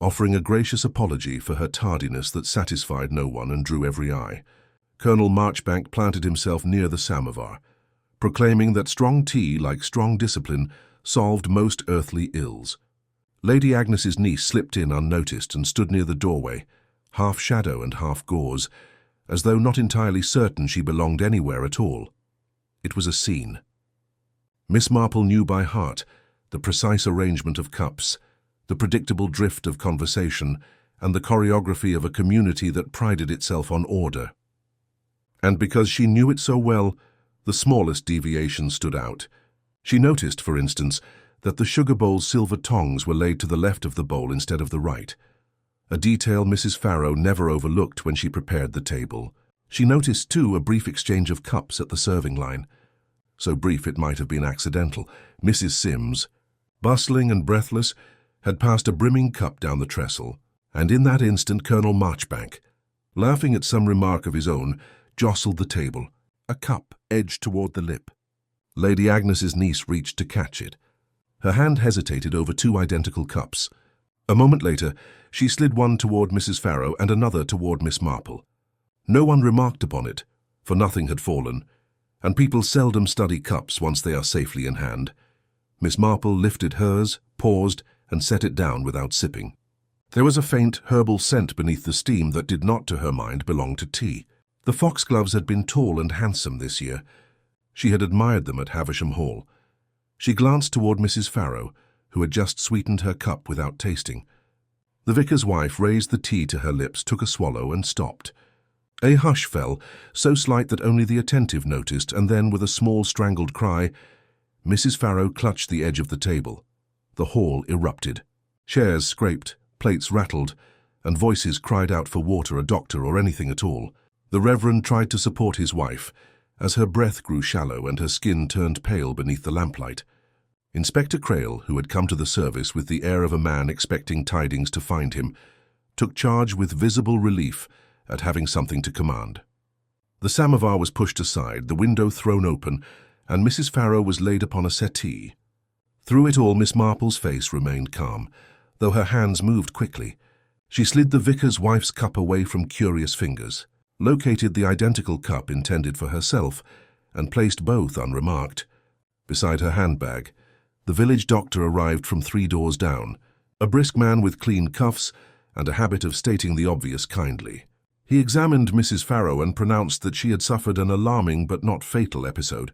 offering a gracious apology for her tardiness that satisfied no one and drew every eye. Colonel Marchbank planted himself near the samovar, proclaiming that strong tea, like strong discipline, solved most earthly ills. Lady Agnes's niece slipped in unnoticed and stood near the doorway, half shadow and half gauze, as though not entirely certain she belonged anywhere at all. It was a scene. Miss Marple knew by heart the precise arrangement of cups, the predictable drift of conversation, and the choreography of a community that prided itself on order. And because she knew it so well, the smallest deviation stood out. She noticed, for instance, that the sugar bowl's silver tongs were laid to the left of the bowl instead of the right, a detail Mrs. Pharaoh never overlooked when she prepared the table. She noticed, too, a brief exchange of cups at the serving line. So brief it might have been accidental. Mrs. Sims, bustling and breathless, had passed a brimming cup down the trestle, and in that instant Colonel Marchbank, laughing at some remark of his own, jostled the table, a cup edged toward the lip. Lady Agnes's niece reached to catch it. Her hand hesitated over two identical cups. A moment later, she slid one toward Mrs. Pharaoh and another toward Miss Marple. No one remarked upon it, for nothing had fallen, and people seldom study cups once they are safely in hand. Miss Marple lifted hers, paused, and set it down without sipping. There was a faint herbal scent beneath the steam that did not, to her mind, belong to tea. The foxgloves had been tall and handsome this year. She had admired them at Havisham Hall. She glanced toward Mrs. Pharaoh, who had just sweetened her cup without tasting. The vicar's wife raised the tea to her lips, took a swallow, and stopped. A hush fell, so slight that only the attentive noticed, and then, with a small strangled cry, Mrs. Pharaoh clutched the edge of the table. The hall erupted. Chairs scraped, plates rattled, and voices cried out for water, a doctor, or anything at all. The Reverend tried to support his wife, as her breath grew shallow and her skin turned pale beneath the lamplight. Inspector Crayle, who had come to the service with the air of a man expecting tidings to find him, took charge with visible relief at having something to command. The samovar was pushed aside, the window thrown open, and Mrs. Pharaoh was laid upon a settee. Through it all, Miss Marple's face remained calm, though her hands moved quickly. She slid the vicar's wife's cup away from curious fingers, located the identical cup intended for herself, and placed both unremarked. Beside her handbag, the village doctor arrived from 3 doors down, a brisk man with clean cuffs and a habit of stating the obvious kindly. He examined Mrs. Pharaoh and pronounced that she had suffered an alarming but not fatal episode.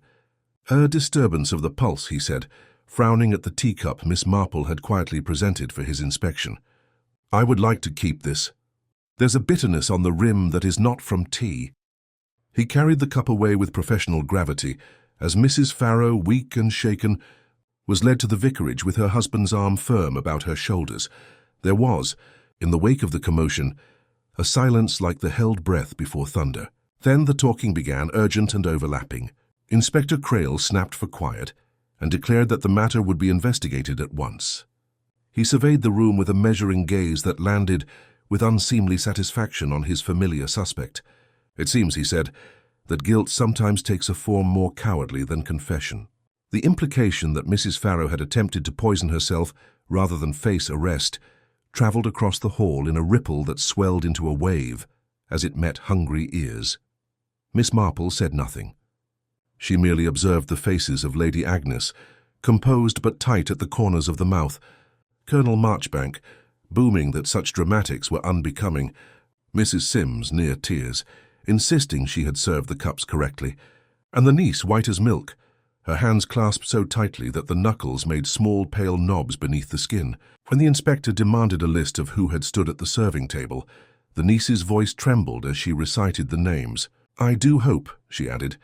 A disturbance of the pulse, he said, frowning at the teacup Miss Marple had quietly presented for his inspection. "I would like to keep this. There's a bitterness on the rim that is not from tea." He carried the cup away with professional gravity, as Mrs. Pharaoh, weak and shaken, was led to the vicarage with her husband's arm firm about her shoulders. There was, in the wake of the commotion, a silence like the held breath before thunder. Then the talking began, urgent and overlapping. Inspector Crayle snapped for quiet and declared that the matter would be investigated at once. He surveyed the room with a measuring gaze that landed with unseemly satisfaction on his familiar suspect. "It seems," he said, "that guilt sometimes takes a form more cowardly than confession." The implication that Mrs. Pharaoh had attempted to poison herself rather than face arrest travelled across the hall in a ripple that swelled into a wave as it met hungry ears. Miss Marple said nothing. She merely observed the faces of Lady Agnes, composed but tight at the corners of the mouth, Colonel Marchbank, booming that such dramatics were unbecoming, Mrs. Sims, near tears, insisting she had served the cups correctly, and the niece white as milk, her hands clasped so tightly that the knuckles made small pale knobs beneath the skin. When the inspector demanded a list of who had stood at the serving table, the niece's voice trembled as she recited the names. "I do hope," she added,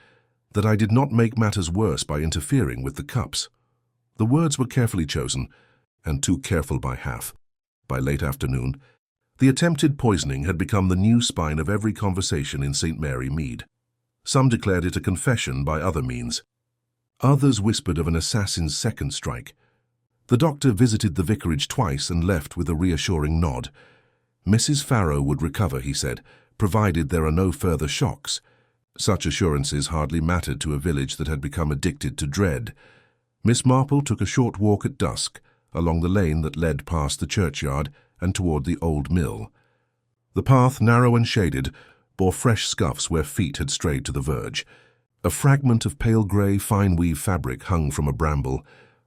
"that I did not make matters worse by interfering with the cups." The words were carefully chosen, and too careful by half. By late afternoon, the attempted poisoning had become the new spine of every conversation in St. Mary Mead. Some declared it a confession by other means. Others whispered of an assassin's second strike. The doctor visited the vicarage twice and left with a reassuring nod. Mrs. Pharaoh would recover, he said, provided there are no further shocks. Such assurances hardly mattered to a village that had become addicted to dread. Miss Marple took a short walk at dusk, along the lane that led past the churchyard and toward the old mill. The path, narrow and shaded, bore fresh scuffs where feet had strayed to the verge. A fragment of pale grey fine-weave fabric hung from a bramble,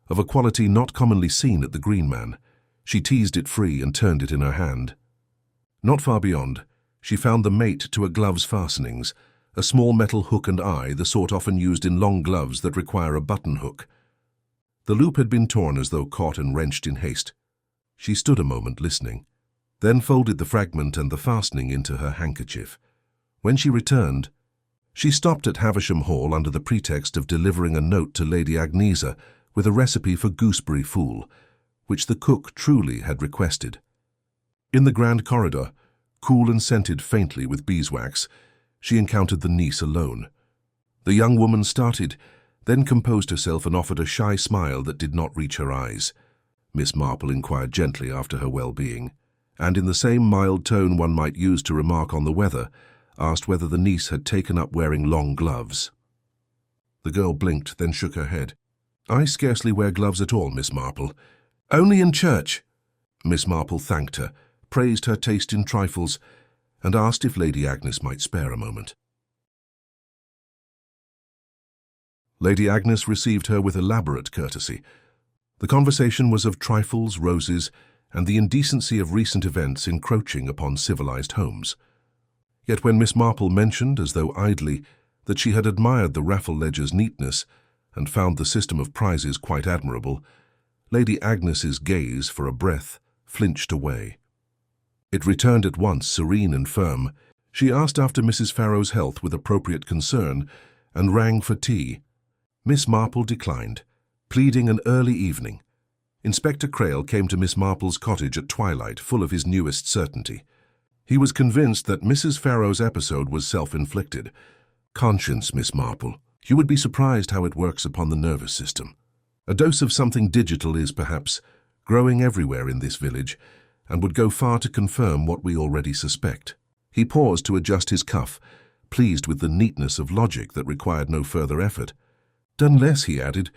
of a quality not commonly seen at the Green Man. She teased it free and turned it in her hand. Not far beyond, she found the mate to a glove's fastenings, a small metal hook and eye, the sort often used in long gloves that require a button hook. The loop had been torn as though caught and wrenched in haste. She stood a moment listening, then folded the fragment and the fastening into her handkerchief. When she returned, she stopped at Havisham Hall under the pretext of delivering a note to Lady Agnesa with a recipe for gooseberry fool, which the cook truly had requested. In the grand corridor, cool and scented faintly with beeswax, she encountered the niece alone. The young woman started, then composed herself and offered a shy smile that did not reach her eyes. Miss Marple inquired gently after her well-being, and in the same mild tone one might use to remark on the weather, asked whether the niece had taken up wearing long gloves. The girl blinked, then shook her head. "I scarcely wear gloves at all, Miss Marple. Only in church." Miss Marple thanked her, praised her taste in trifles, and asked if Lady Agnes might spare a moment. Lady Agnes received her with elaborate courtesy. The conversation was of trifles, roses, and the indecency of recent events encroaching upon civilized homes. Yet when Miss Marple mentioned, as though idly, that she had admired the raffle ledger's neatness and found the system of prizes quite admirable, Lady Agnes's gaze, for a breath, flinched away. It returned at once, serene and firm. She asked after Mrs. Pharaoh's health with appropriate concern and rang for tea. Miss Marple declined, pleading an early evening. Inspector Crayle came to Miss Marple's cottage at twilight, full of his newest certainty. He was convinced that Mrs. Pharaoh's episode was self-inflicted. "Conscience, Miss Marple. You would be surprised how it works upon the nervous system. A dose of something digital is, perhaps, growing everywhere in this village, and would go far to confirm what we already suspect." He paused to adjust his cuff, pleased with the neatness of logic that required no further effort. "Unless," he added,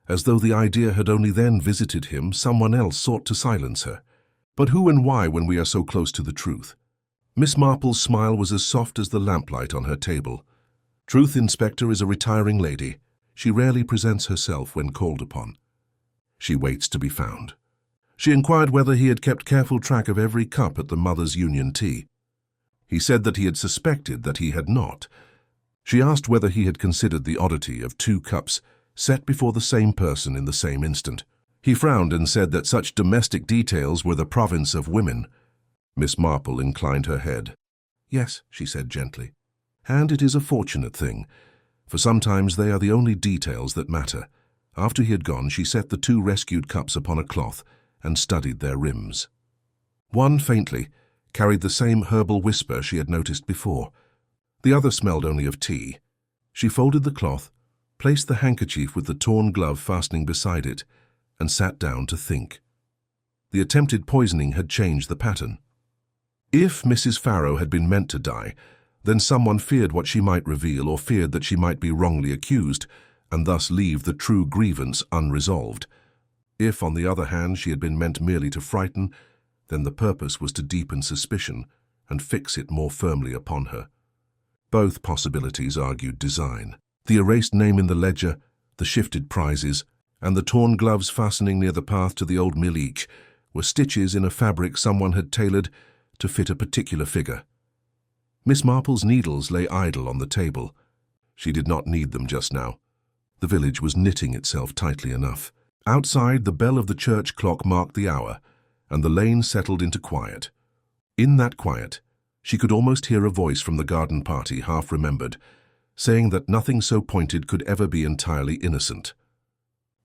as though the idea had only then visited him, someone else sought to silence her. "But who and why when we are so close to the truth?" Miss Marple's smile was as soft as the lamplight on her table. "Truth, Inspector, is a retiring lady. She rarely presents herself when called upon. She waits to be found." She inquired whether he had kept careful track of every cup at the Mothers' Union tea. He said that he had suspected that he had not. She asked whether he had considered the oddity of 2 cups set before the same person in the same instant. He frowned and said that such domestic details were the province of women. Miss Marple inclined her head. "Yes," she said gently, "and it is a fortunate thing, for sometimes they are the only details that matter." After he had gone, she set the 2 rescued cups upon a cloth and studied their rims. One, faintly, carried the same herbal whisper she had noticed before. The other smelled only of tea. She folded the cloth, placed the handkerchief with the torn glove fastening beside it, and sat down to think. The attempted poisoning had changed the pattern. If Mrs. Pharaoh had been meant to die, then someone feared what she might reveal, or feared that she might be wrongly accused, and thus leave the true grievance unresolved. If, on the other hand, she had been meant merely to frighten, then the purpose was to deepen suspicion and fix it more firmly upon her. Both possibilities argued design. The erased name in the ledger, the shifted prizes, and the torn gloves fastening near the path to the old Milik were stitches in a fabric someone had tailored to fit a particular figure. Miss Marple's needles lay idle on the table. She did not need them just now. The village was knitting itself tightly enough. Outside, the bell of the church clock marked the hour, and the lane settled into quiet. In that quiet, she could almost hear a voice from the garden party, half-remembered, saying that nothing so pointed could ever be entirely innocent.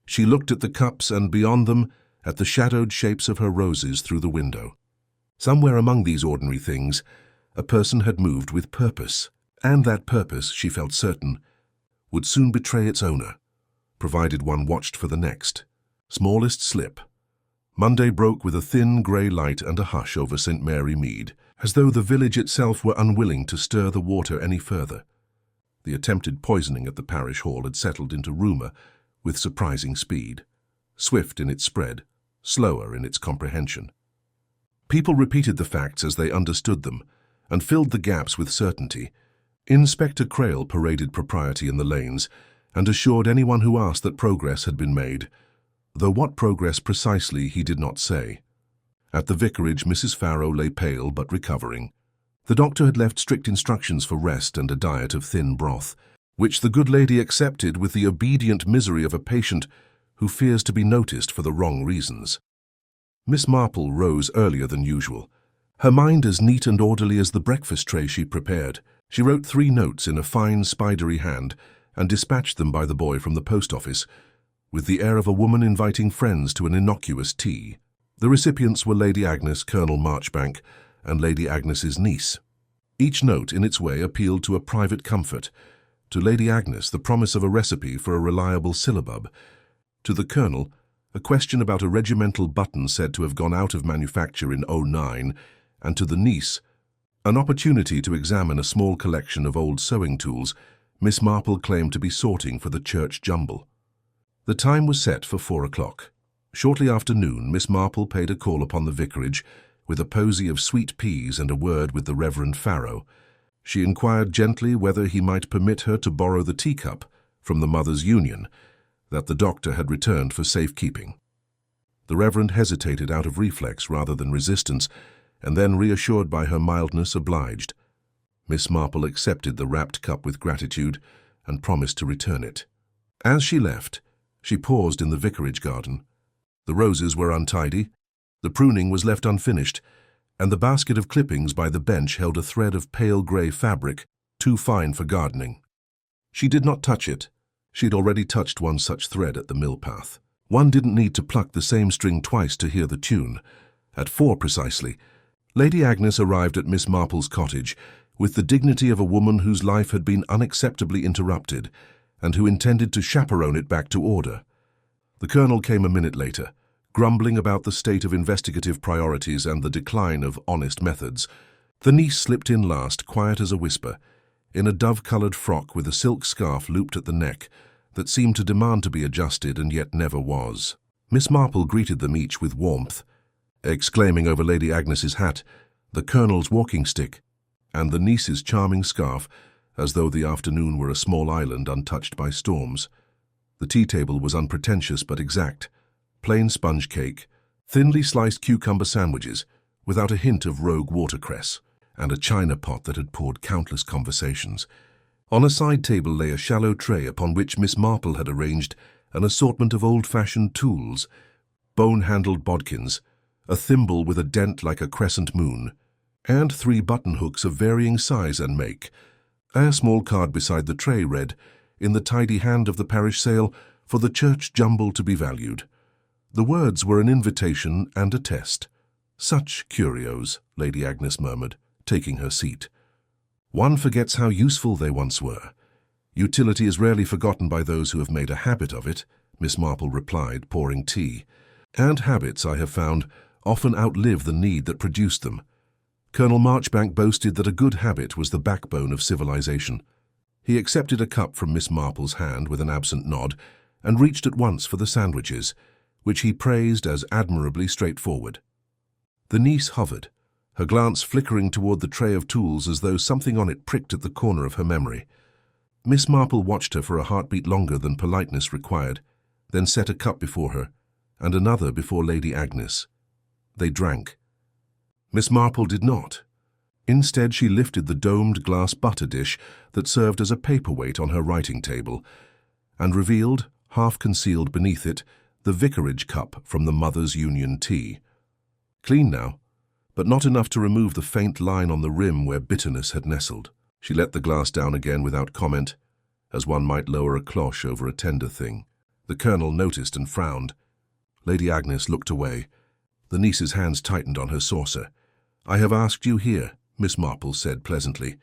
She looked at the cups and, beyond them, at the shadowed shapes of her roses through the window. Somewhere among these ordinary things, a person had moved with purpose, and that purpose, she felt certain, would soon betray its owner, provided one watched for the next. Smallest slip. Monday broke with a thin grey light and a hush over St. Mary Mead, as though the village itself were unwilling to stir the water any further. The attempted poisoning at the parish hall had settled into rumour with surprising speed, swift in its spread, slower in its comprehension. People repeated the facts as they understood them, and filled the gaps with certainty, Inspector Crayle paraded propriety in the lanes and assured anyone who asked that progress had been made, though what progress precisely he did not say. At the vicarage, Mrs. Pharaoh lay pale but recovering. The doctor had left strict instructions for rest and a diet of thin broth, which the good lady accepted with the obedient misery of a patient who fears to be noticed for the wrong reasons. Miss Marple rose earlier than usual, her mind as neat and orderly as the breakfast tray she prepared. She wrote 3 notes in a fine, spidery hand and dispatched them by the boy from the post office, with the air of a woman inviting friends to an innocuous tea. The recipients were Lady Agnes, Colonel Marchbank, and Lady Agnes's niece. Each note, in its way, appealed to a private comfort. To Lady Agnes, the promise of a recipe for a reliable syllabub. To the Colonel, a question about a regimental button said to have gone out of manufacture in '09, and to the niece, an opportunity to examine a small collection of old sewing tools Miss Marple claimed to be sorting for the church jumble. The time was set for 4 o'clock. Shortly after noon, Miss Marple paid a call upon the vicarage with a posy of sweet peas and a word with the Reverend Pharaoh. She inquired gently whether he might permit her to borrow the teacup from the Mothers' Union that the doctor had returned for safekeeping. The Reverend hesitated out of reflex rather than resistance, and then, reassured by her mildness, obliged. Miss Marple accepted the wrapped cup with gratitude and promised to return it. As she left, she paused in the vicarage garden. The roses were untidy, the pruning was left unfinished, and the basket of clippings by the bench held a thread of pale grey fabric, too fine for gardening. She did not touch it. She'd already touched one such thread at the mill path. One didn't need to pluck the same string twice to hear the tune. At 4 precisely, Lady Agnes arrived at Miss Marple's cottage with the dignity of a woman whose life had been unacceptably interrupted and who intended to chaperone it back to order. The Colonel came a minute later, grumbling about the state of investigative priorities and the decline of honest methods. The niece slipped in last, quiet as a whisper, in a dove-coloured frock with a silk scarf looped at the neck that seemed to demand to be adjusted and yet never was. Miss Marple greeted them each with warmth, exclaiming over Lady Agnes's hat, the Colonel's walking stick, and the niece's charming scarf, as though the afternoon were a small island untouched by storms. The tea table was unpretentious but exact. Plain sponge cake, thinly sliced cucumber sandwiches, without a hint of rogue watercress, and a china pot that had poured countless conversations. On a side table lay a shallow tray upon which Miss Marple had arranged an assortment of old-fashioned tools, bone-handled bodkins, a thimble with a dent like a crescent moon, and 3 button-hooks of varying size and make. A small card beside the tray read, in the tidy hand of the parish sale, for the church jumble to be valued. The words were an invitation and a test. Such curios, Lady Agnes murmured, taking her seat. One forgets how useful they once were. Utility is rarely forgotten by those who have made a habit of it, Miss Marple replied, pouring tea. And habits, I have found, often outlive the need that produced them. Colonel Marchbank boasted that a good habit was the backbone of civilization. He accepted a cup from Miss Marple's hand with an absent nod and reached at once for the sandwiches, which he praised as admirably straightforward. The niece hovered, her glance flickering toward the tray of tools as though something on it pricked at the corner of her memory. Miss Marple watched her for a heartbeat longer than politeness required, then set a cup before her, and another before Lady Agnes. They drank. Miss Marple did not. Instead, she lifted the domed glass butter dish that served as a paperweight on her writing table, and revealed, half-concealed beneath it, the vicarage cup from the Mothers' Union tea. Clean now, but not enough to remove the faint line on the rim where bitterness had nestled. She let the glass down again without comment, as one might lower a cloche over a tender thing. The Colonel noticed and frowned. Lady Agnes looked away. The niece's hands tightened on her saucer. "I have asked you here," Miss Marple said pleasantly,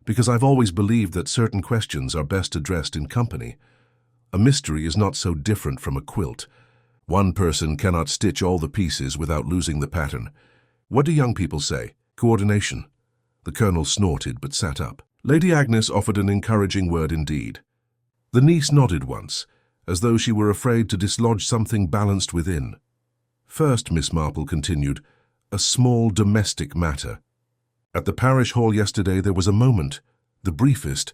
"because I've always believed that certain questions are best addressed in company. A mystery is not so different from a quilt. One person cannot stitch all the pieces without losing the pattern. What do young people say? Coordination." The Colonel snorted but sat up. Lady Agnes offered an encouraging word indeed. The niece nodded once, as though she were afraid to dislodge something balanced within. "First," Miss Marple continued, "a small domestic matter. At the parish hall yesterday there was a moment, The briefest,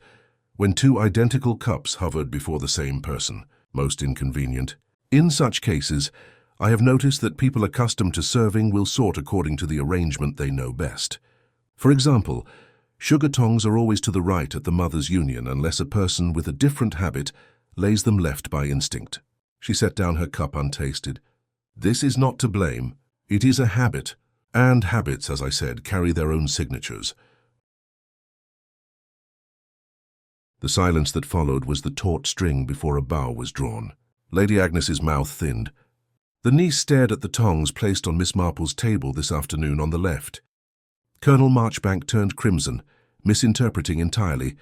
when two identical cups hovered before the same person. Most inconvenient. In such cases, I have noticed that people accustomed to serving will sort according to the arrangement they know best. For example, sugar tongs are always to the right at the mother's union unless a person with a different habit lays them left by instinct. She set down her cup untasted. This is not to blame. It is a habit. And habits, as I said, carry their own signatures. The silence that followed was the taut string before a bow was drawn. Lady Agnes's mouth thinned. The niece stared at the tongs placed on Miss Marple's table this afternoon on the left. Colonel Marchbank turned crimson, misinterpreting entirely,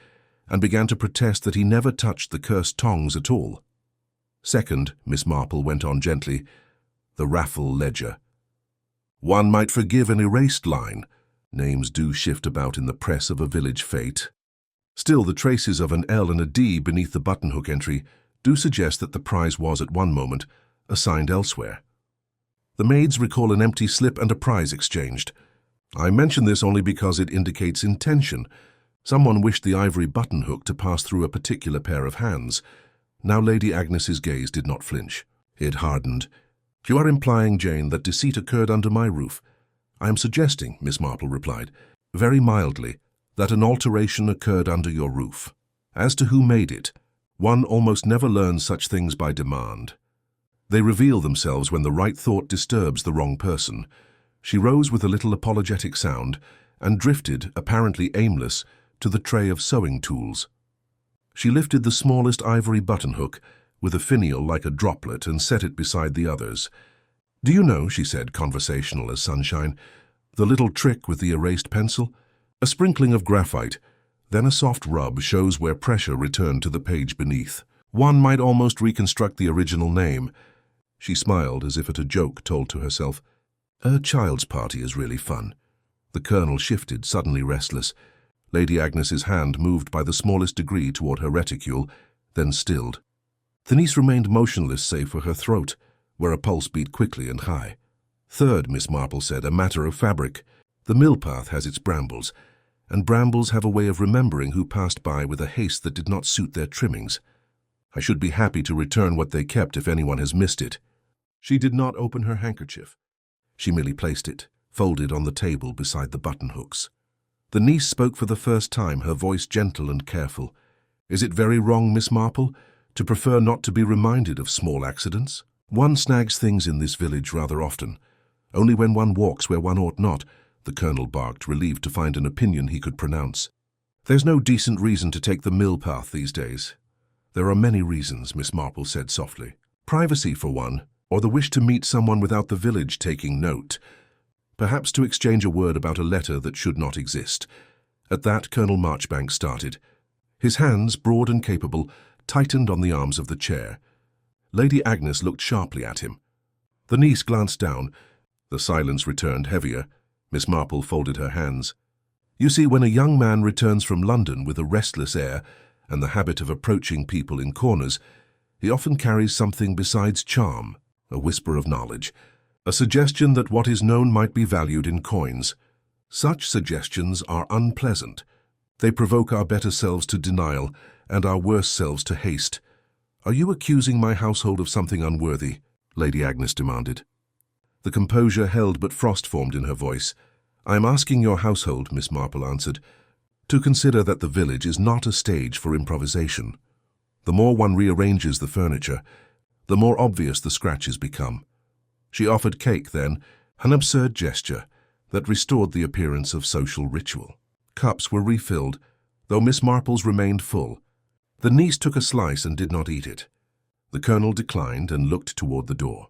and began to protest that he never touched the cursed tongs at all. Second, Miss Marple went on gently, the raffle ledger. One might forgive an erased line. Names do shift about in the press of a village fete. Still, the traces of an L and a D beneath the buttonhook entry do suggest that the prize was, at one moment, assigned elsewhere. The maids recall an empty slip and a prize exchanged. I mention this only because it indicates intention. Someone wished the Ivory Buttonhook to pass through a particular pair of hands. Now Lady Agnes's gaze did not flinch. It hardened. You are implying, Jane, that deceit occurred under my roof. I am suggesting, Miss Marple replied, very mildly, that an alteration occurred under your roof. As to who made it, one almost never learns such things by demand. They reveal themselves when the right thought disturbs the wrong person. She rose with a little apologetic sound and drifted, apparently aimless, to the tray of sewing tools. She lifted the smallest ivory buttonhook with a finial like a droplet and set it beside the others. Do you know, she said, conversational as sunshine, the little trick with the erased pencil? A sprinkling of graphite, then a soft rub shows where pressure returned to the page beneath. One might almost reconstruct the original name. She smiled as if at a joke told to herself. A child's party is really fun. The colonel shifted, suddenly restless. Lady Agnes's hand moved by the smallest degree toward her reticule, then stilled. The niece remained motionless save for her throat, where a pulse beat quickly and high. Third, Miss Marple said, a matter of fabric. The mill path has its brambles, and brambles have a way of remembering who passed by with a haste that did not suit their trimmings. I should be happy to return what they kept if anyone has missed it. She did not open her handkerchief. She merely placed it, folded on the table beside the buttonhooks. The niece spoke for the first time, her voice gentle and careful. Is it very wrong, Miss Marple, to prefer not to be reminded of small accidents? One snags things in this village rather often. Only when one walks where one ought not, the colonel barked, relieved to find an opinion he could pronounce. There's no decent reason to take the mill path these days. There are many reasons, Miss Marple said softly. Privacy, for one, or the wish to meet someone without the village taking note. Perhaps to exchange a word about a letter that should not exist. At that, Colonel Marchbank started. His hands, broad and capable, tightened on the arms of the chair. Lady Agnes looked sharply at him. The niece glanced down. The silence returned heavier. Miss Marple folded her hands. You see, when a young man returns from London with a restless air and the habit of approaching people in corners, he often carries something besides charm, a whisper of knowledge, a suggestion that what is known might be valued in coins. Such suggestions are unpleasant. They provoke our better selves to denial and our worse selves to haste. Are you accusing my household of something unworthy? Lady Agnes demanded. The composure held, but frost formed in her voice. I am asking your household, Miss Marple answered, to consider that the village is not a stage for improvisation. The more one rearranges the furniture, the more obvious the scratches become. She offered cake then, an absurd gesture that restored the appearance of social ritual. Cups were refilled, though Miss Marple's remained full. The niece took a slice and did not eat it. The colonel declined and looked toward the door.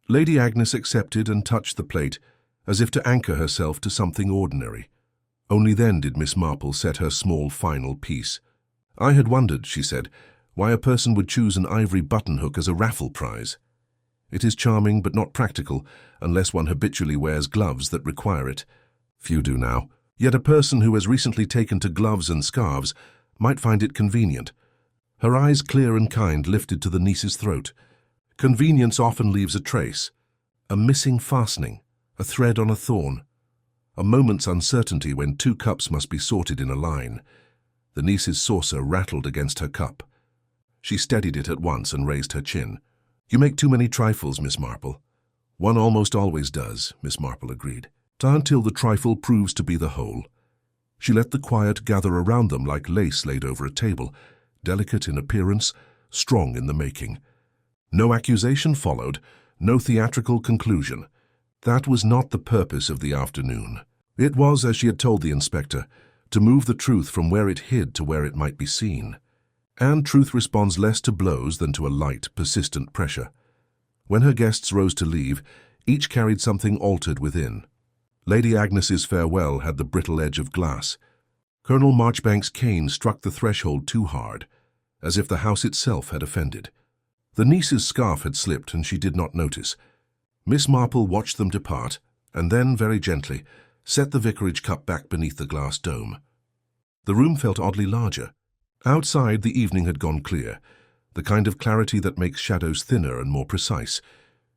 Lady Agnes accepted and touched the plate, as if to anchor herself to something ordinary. Only then did Miss Marple set her small final piece. I had wondered, she said, why a person would choose an ivory buttonhook as a raffle prize. It is charming but not practical, unless one habitually wears gloves that require it. Few do now. Yet a person who has recently taken to gloves and scarves might find it convenient. Her eyes, clear and kind, lifted to the niece's throat. Convenience often leaves a trace, a missing fastening, a thread on a thorn, a moment's uncertainty when two cups must be sorted in a line. The niece's saucer rattled against her cup. She steadied it at once and raised her chin. "You make too many trifles, Miss Marple." "One almost always does," Miss Marple agreed. "Until the trifle proves to be the whole." She let the quiet gather around them like lace laid over a table, delicate in appearance, strong in the making. No accusation followed, no theatrical conclusion. That was not the purpose of the afternoon. It was, as she had told the inspector, to move the truth from where it hid to where it might be seen. And truth responds less to blows than to a light, persistent pressure. When her guests rose to leave, each carried something altered within. Lady Agnes's farewell had the brittle edge of glass. Colonel Marchbank's cane struck the threshold too hard, as if the house itself had offended. The niece's scarf had slipped, and she did not notice. Miss Marple watched them depart, and then, very gently, set the vicarage cup back beneath the glass dome. The room felt oddly larger. Outside, the evening had gone clear, the kind of clarity that makes shadows thinner and more precise.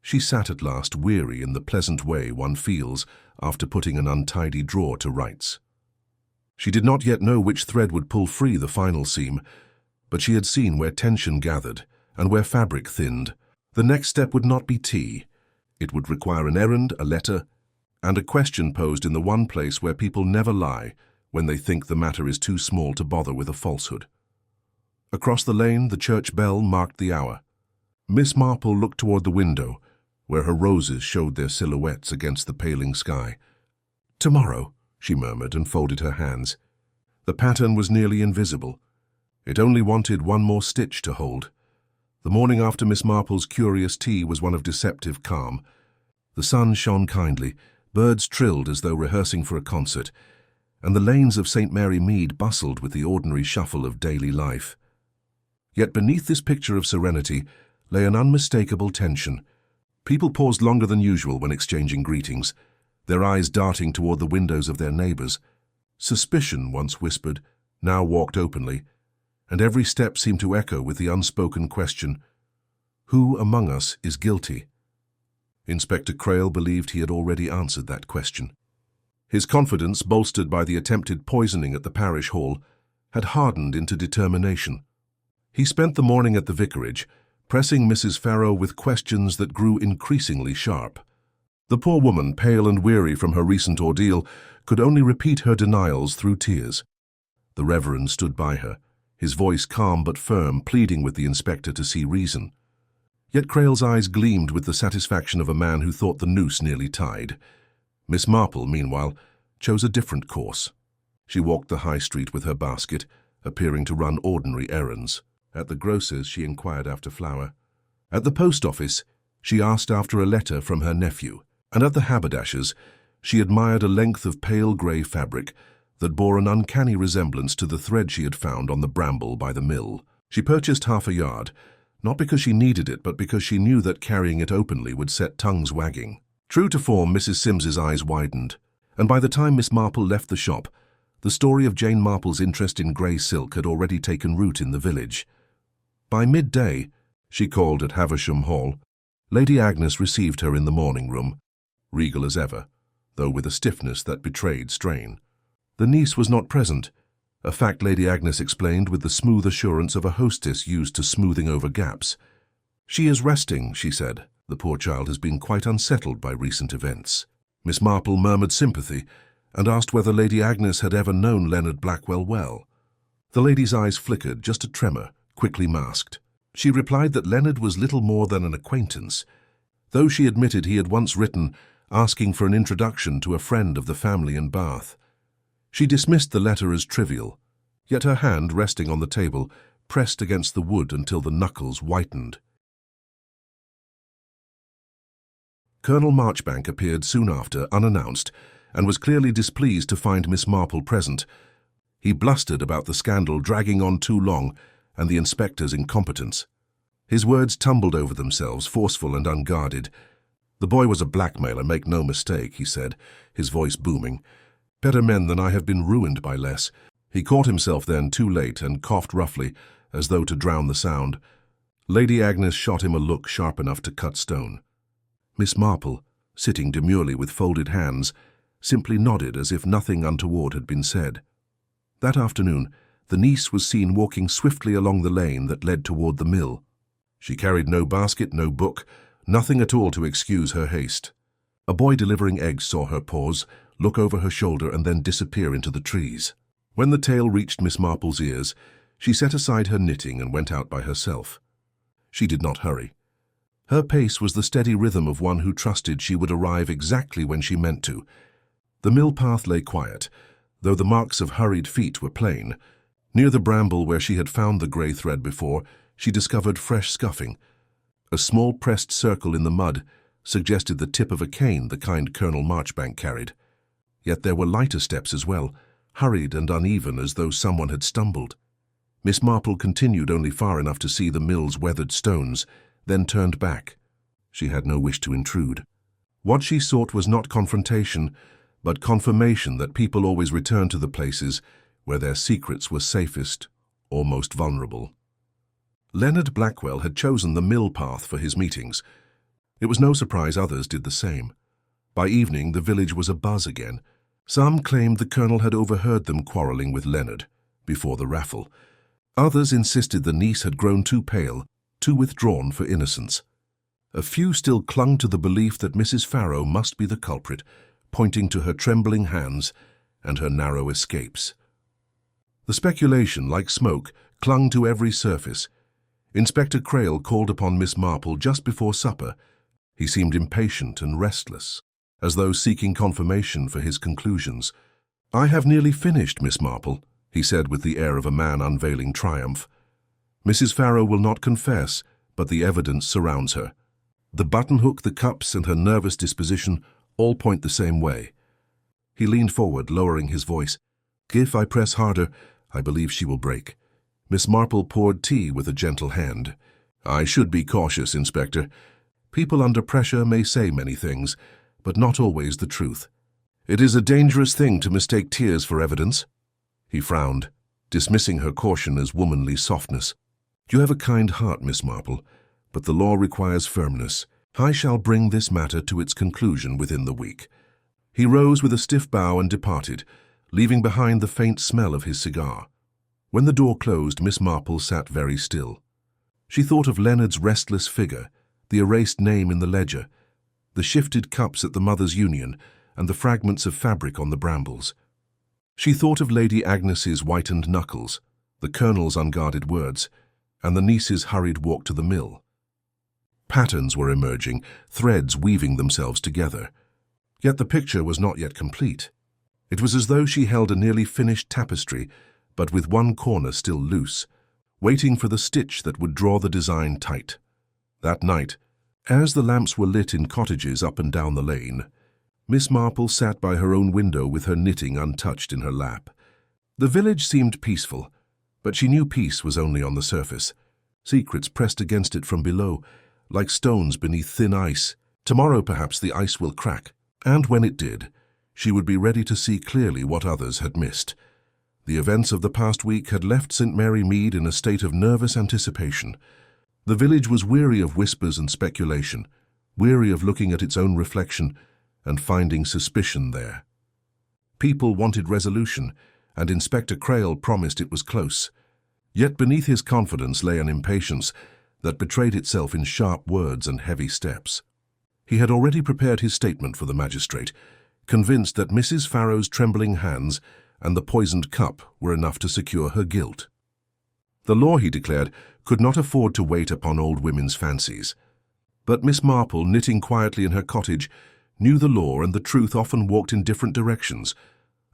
She sat at last, weary in the pleasant way one feels after putting an untidy drawer to rights. She did not yet know which thread would pull free the final seam, but she had seen where tension gathered and where fabric thinned. The next step would not be tea. It would require an errand, a letter, and a question posed in the one place where people never lie when they think the matter is too small to bother with a falsehood. Across the lane, the church bell marked the hour. Miss Marple looked toward the window, where her roses showed their silhouettes against the paling sky. "Tomorrow," she murmured and folded her hands. The pattern was nearly invisible. It only wanted one more stitch to hold. The morning after Miss Marple's curious tea was one of deceptive calm. The sun shone kindly, birds trilled as though rehearsing for a concert, and the lanes of St. Mary Mead bustled with the ordinary shuffle of daily life. Yet beneath this picture of serenity lay an unmistakable tension. People paused longer than usual when exchanging greetings, their eyes darting toward the windows of their neighbors. Suspicion, once whispered, now walked openly, and every step seemed to echo with the unspoken question, "Who among us is guilty?" Inspector Crayle believed he had already answered that question. His confidence, bolstered by the attempted poisoning at the parish hall, had hardened into determination. He spent the morning at the vicarage, pressing Mrs. Pharaoh with questions that grew increasingly sharp. The poor woman, pale and weary from her recent ordeal, could only repeat her denials through tears. The Reverend stood by her, his voice calm but firm, pleading with the inspector to see reason. Yet Crayle's eyes gleamed with the satisfaction of a man who thought the noose nearly tied. Miss Marple, meanwhile, chose a different course. She walked the high street with her basket, appearing to run ordinary errands. At the grocer's, she inquired after flour. At the post office, she asked after a letter from her nephew. And at the haberdasher's, she admired a length of pale grey fabric that bore an uncanny resemblance to the thread she had found on the bramble by the mill. She purchased half a yard, not because she needed it, but because she knew that carrying it openly would set tongues wagging. True to form, Mrs. Simms's eyes widened, and by the time Miss Marple left the shop, the story of Jane Marple's interest in grey silk had already taken root in the village. By midday, she called at Havisham Hall. Lady Agnes received her in the morning room, regal as ever, though with a stiffness that betrayed strain. The niece was not present, a fact Lady Agnes explained with the smooth assurance of a hostess used to smoothing over gaps. "She is resting," she said. "The poor child has been quite unsettled by recent events." Miss Marple murmured sympathy and asked whether Lady Agnes had ever known Leonard Blackwell well. The lady's eyes flickered, just a tremor, quickly masked. She replied that Leonard was little more than an acquaintance, though she admitted he had once written asking for an introduction to a friend of the family in Bath. She dismissed the letter as trivial, yet her hand, resting on the table, pressed against the wood until the knuckles whitened. Colonel Marchbank appeared soon after, unannounced, and was clearly displeased to find Miss Marple present. He blustered about the scandal dragging on too long and the inspector's incompetence. His words tumbled over themselves, forceful and unguarded. "The boy was a blackmailer, make no mistake," he said, his voice booming. "Better men than I have been ruined by less." He caught himself then, too late, and coughed roughly, as though to drown the sound. Lady Agnes shot him a look sharp enough to cut stone. Miss Marple, sitting demurely with folded hands, simply nodded as if nothing untoward had been said. That afternoon, the niece was seen walking swiftly along the lane that led toward the mill. She carried no basket, no book, nothing at all to excuse her haste. A boy delivering eggs saw her pause, look over her shoulder, and then disappear into the trees. When the tale reached Miss Marple's ears, she set aside her knitting and went out by herself. She did not hurry. Her pace was the steady rhythm of one who trusted she would arrive exactly when she meant to. The mill path lay quiet, though the marks of hurried feet were plain. Near the bramble where she had found the grey thread before, she discovered fresh scuffing. A small pressed circle in the mud suggested the tip of a cane, the kind Colonel Marchbank carried. Yet there were lighter steps as well, hurried and uneven as though someone had stumbled. Miss Marple continued only far enough to see the mill's weathered stones, then turned back. She had no wish to intrude. What she sought was not confrontation, but confirmation that people always returned to the places where their secrets were safest or most vulnerable. Leonard Blackwell had chosen the mill path for his meetings. It was no surprise others did the same. By evening, the village was abuzz again. Some claimed the colonel had overheard them quarrelling with Leonard before the raffle. Others insisted the niece had grown too pale, too withdrawn for innocence. A few still clung to the belief that Mrs. Pharaoh must be the culprit, pointing to her trembling hands and her narrow escapes. The speculation, like smoke, clung to every surface. Inspector Crayle called upon Miss Marple just before supper. He seemed impatient and restless, as though seeking confirmation for his conclusions. "I have nearly finished, Miss Marple," he said with the air of a man unveiling triumph. "Mrs. Pharaoh will not confess, but the evidence surrounds her. The buttonhook, the cups, and her nervous disposition all point the same way." He leaned forward, lowering his voice. "If I press harder, I believe she will break." Miss Marple poured tea with a gentle hand. "I should be cautious, Inspector. People under pressure may say many things, but not always the truth. It is a dangerous thing to mistake tears for evidence." He frowned, dismissing her caution as womanly softness. "You have a kind heart, Miss Marple, but the law requires firmness. I shall bring this matter to its conclusion within the week." He rose with a stiff bow and departed, leaving behind the faint smell of his cigar. When the door closed, Miss Marple sat very still. She thought of Leonard's restless figure, the erased name in the ledger, the shifted cups at the Mothers' Union, and the fragments of fabric on the brambles. She thought of Lady Agnes's whitened knuckles, the Colonel's unguarded words, and the niece's hurried walk to the mill. Patterns were emerging, threads weaving themselves together. Yet the picture was not yet complete. It was as though she held a nearly finished tapestry, but with one corner still loose, waiting for the stitch that would draw the design tight. That night, as the lamps were lit in cottages up and down the lane, Miss Marple sat by her own window with her knitting untouched in her lap. The village seemed peaceful, but she knew peace was only on the surface. Secrets pressed against it from below, like stones beneath thin ice. Tomorrow perhaps the ice will crack, and when it did, she would be ready to see clearly what others had missed. The events of the past week had left St. Mary Mead in a state of nervous anticipation. The village was weary of whispers and speculation, weary of looking at its own reflection and finding suspicion there. People wanted resolution, and Inspector Crayle promised it was close. Yet beneath his confidence lay an impatience that betrayed itself in sharp words and heavy steps. He had already prepared his statement for the magistrate, convinced that Mrs. Pharaoh's trembling hands and the poisoned cup were enough to secure her guilt. The law, he declared, could not afford to wait upon old women's fancies. But Miss Marple, knitting quietly in her cottage, knew the law and the truth often walked in different directions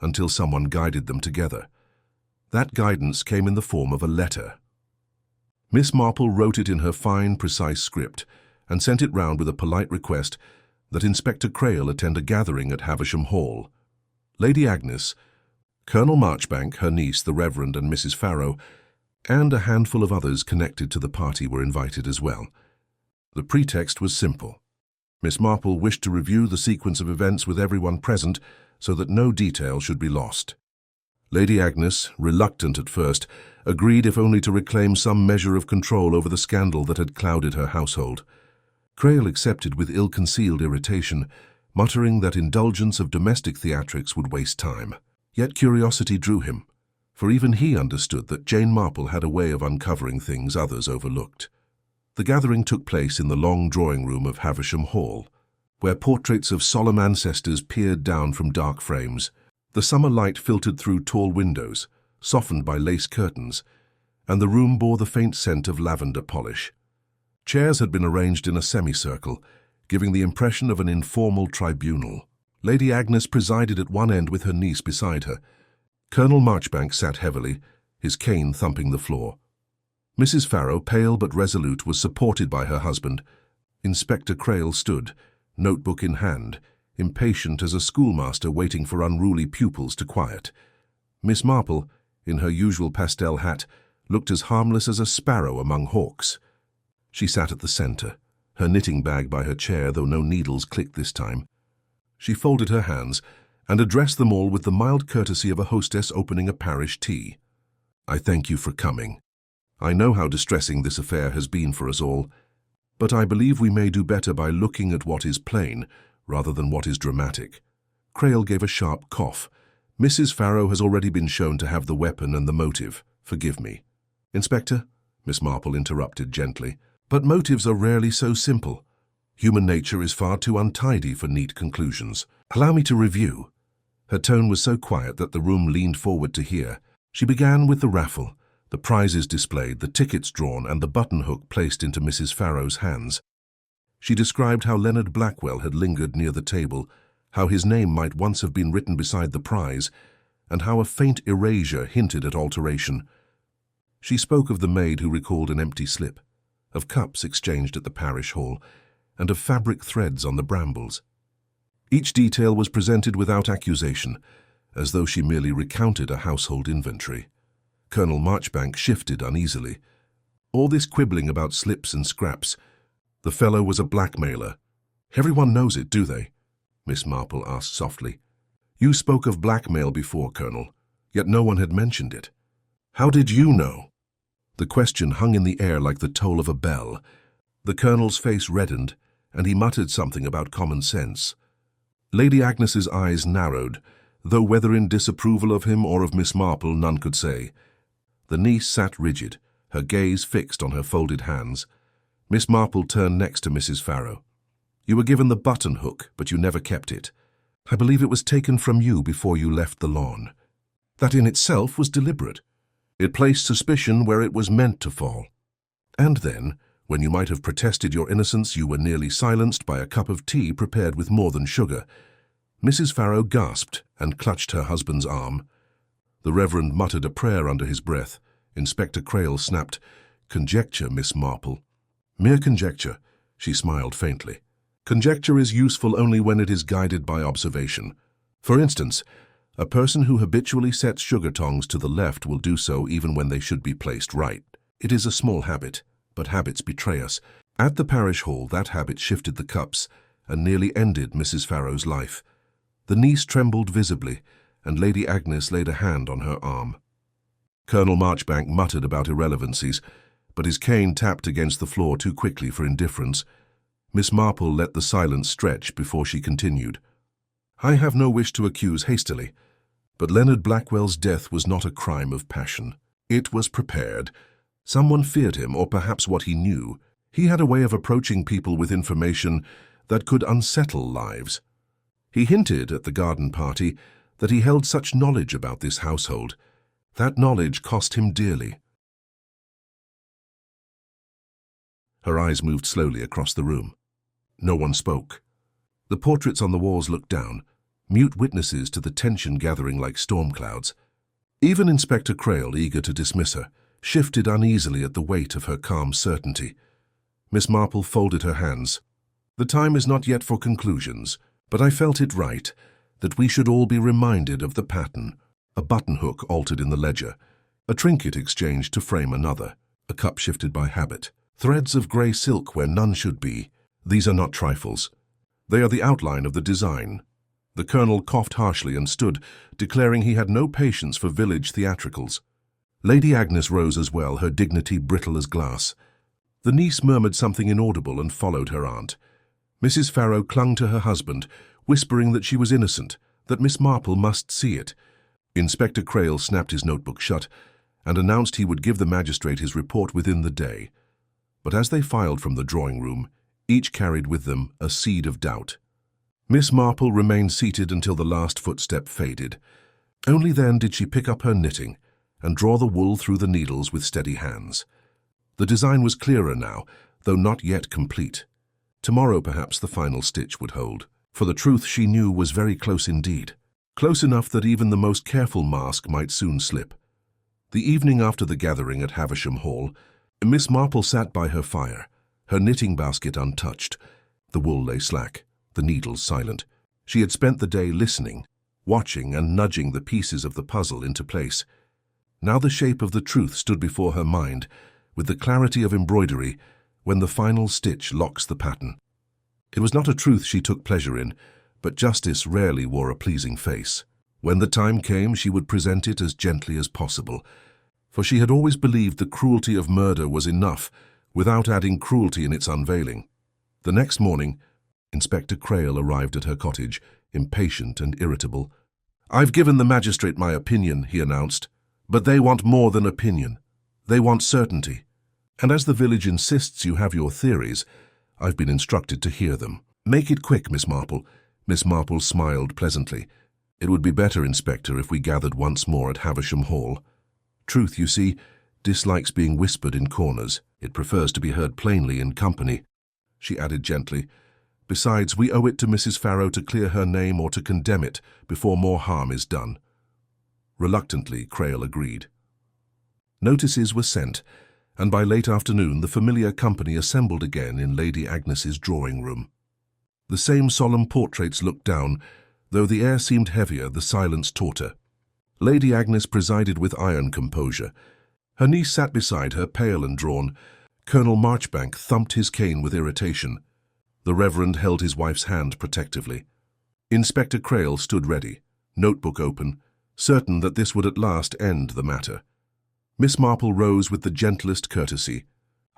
until someone guided them together. That guidance came in the form of a letter. Miss Marple wrote it in her fine, precise script and sent it round with a polite request that Inspector Crayle attend a gathering at Havisham Hall. Lady Agnes, Colonel Marchbank, her niece, the Reverend and Mrs. Pharaoh, and a handful of others connected to the party were invited as well. The pretext was simple. Miss Marple wished to review the sequence of events with everyone present so that no detail should be lost. Lady Agnes, reluctant at first, agreed if only to reclaim some measure of control over the scandal that had clouded her household. Crayle accepted with ill-concealed irritation, muttering that indulgence of domestic theatrics would waste time. Yet curiosity drew him. for even he understood that Jane Marple had a way of uncovering things others overlooked. The gathering took place in the long drawing-room of Havisham Hall, where portraits of solemn ancestors peered down from dark frames. The summer light filtered through tall windows, softened by lace curtains, and the room bore the faint scent of lavender polish. Chairs had been arranged in a semicircle, giving the impression of an informal tribunal. Lady Agnes presided at one end with her niece beside her. Colonel Marchbank sat heavily, his cane thumping the floor. Mrs. Pharaoh, pale but resolute, was supported by her husband. Inspector Crayle stood, notebook in hand, impatient as a schoolmaster waiting for unruly pupils to quiet. Miss Marple, in her usual pastel hat, looked as harmless as a sparrow among hawks. She sat at the centre, her knitting bag by her chair, though no needles clicked this time. She folded her hands and addressed them all with the mild courtesy of a hostess opening a parish tea. "I thank you for coming. I know how distressing this affair has been for us all, but I believe we may do better by looking at what is plain rather than what is dramatic." Crayle gave a sharp cough. "Mrs. Pharaoh has already been shown to have the weapon and the motive. Forgive me." "Inspector," Miss Marple interrupted gently, "but motives are rarely so simple. Human nature is far too untidy for neat conclusions. Allow me to review." Her tone was so quiet that the room leaned forward to hear. She began with the raffle, the prizes displayed, the tickets drawn, and the button-hook placed into Mrs. Pharaoh's hands. She described how Leonard Blackwell had lingered near the table, how his name might once have been written beside the prize, and how a faint erasure hinted at alteration. She spoke of the maid who recalled an empty slip, of cups exchanged at the parish hall, and of fabric threads on the brambles. Each detail was presented without accusation, as though she merely recounted a household inventory. Colonel Marchbank shifted uneasily. All this quibbling about slips and scraps. The fellow was a blackmailer. "Everyone knows it, do they?" Miss Marple asked softly. "You spoke of blackmail before, Colonel, yet no one had mentioned it. How did you know?" The question hung in the air like the toll of a bell. The Colonel's face reddened, and he muttered something about common sense. Lady Agnes's eyes narrowed, though whether in disapproval of him or of Miss Marple none could say. The niece sat rigid, her gaze fixed on her folded hands. Miss Marple turned next to Mrs. Pharaoh. "You were given the button-hook, but you never kept it. I believe it was taken from you before you left the lawn. That in itself was deliberate. It placed suspicion where it was meant to fall. And then, when you might have protested your innocence, you were nearly silenced by a cup of tea prepared with more than sugar." Mrs. Pharaoh gasped and clutched her husband's arm. The Reverend muttered a prayer under his breath. Inspector Crayle snapped, "Conjecture, Miss Marple." "Mere conjecture," she smiled faintly. "Conjecture is useful only when it is guided by observation. For instance, a person who habitually sets sugar tongs to the left will do so even when they should be placed right. It is a small habit, but habits betray us. At the parish hall, that habit shifted the cups and nearly ended Mrs. Pharaoh's life. The niece trembled visibly, and Lady Agnes laid a hand on her arm. Colonel Marchbank muttered about irrelevancies, but his cane tapped against the floor too quickly for indifference. Miss Marple let the silence stretch before she continued. "I have no wish to accuse hastily, but Leonard Blackwell's death was not a crime of passion. It was prepared. Someone feared him, or perhaps what he knew. He had a way of approaching people with information that could unsettle lives. He hinted at the garden party that he held such knowledge about this household. That knowledge cost him dearly." Her eyes moved slowly across the room. No one spoke. The portraits on the walls looked down, mute witnesses to the tension gathering like storm clouds. Even Inspector Crayle, eager to dismiss her, shifted uneasily at the weight of her calm certainty. Miss Marple folded her hands. "The time is not yet for conclusions, but I felt it right that we should all be reminded of the pattern. A button-hook altered in the ledger, a trinket exchanged to frame another, a cup shifted by habit, threads of grey silk where none should be. These are not trifles. They are the outline of the design." The Colonel coughed harshly and stood, declaring he had no patience for village theatricals. Lady Agnes rose as well, her dignity brittle as glass. The niece murmured something inaudible and followed her aunt. Mrs. Pharaoh clung to her husband, whispering that she was innocent, that Miss Marple must see it. Inspector Crayle snapped his notebook shut and announced he would give the magistrate his report within the day. But as they filed from the drawing room, each carried with them a seed of doubt. Miss Marple remained seated until the last footstep faded. Only then did she pick up her knitting and draw the wool through the needles with steady hands. The design was clearer now, though not yet complete. Tomorrow perhaps the final stitch would hold, for the truth she knew was very close indeed. Close enough that even the most careful mask might soon slip. The evening after the gathering at Havisham Hall, Miss Marple sat by her fire, her knitting basket untouched. The wool lay slack, the needles silent. She had spent the day listening, watching and nudging the pieces of the puzzle into place. Now the shape of the truth stood before her mind, with the clarity of embroidery when the final stitch locks the pattern. It was not a truth she took pleasure in, but justice rarely wore a pleasing face. When the time came, she would present it as gently as possible, for she had always believed the cruelty of murder was enough, without adding cruelty in its unveiling. The next morning, Inspector Crayle arrived at her cottage, impatient and irritable. "I've given the magistrate my opinion," he announced, "but they want more than opinion. They want certainty. And as the village insists you have your theories, I've been instructed to hear them. Make it quick, Miss Marple." Miss Marple smiled pleasantly. "It would be better, Inspector, if we gathered once more at Havisham Hall. Truth, you see, dislikes being whispered in corners. It prefers to be heard plainly in company," she added gently. "Besides, we owe it to Mrs. Pharaoh to clear her name or to condemn it before more harm is done." Reluctantly, Crayle agreed. Notices were sent, and by late afternoon the familiar company assembled again in Lady Agnes's drawing room. The same solemn portraits looked down, though the air seemed heavier, the silence tauter. Lady Agnes presided with iron composure. Her niece sat beside her, pale and drawn. Colonel Marchbank thumped his cane with irritation. The Reverend held his wife's hand protectively. Inspector Crayle stood ready, notebook open, certain that this would at last end the matter. Miss Marple rose with the gentlest courtesy.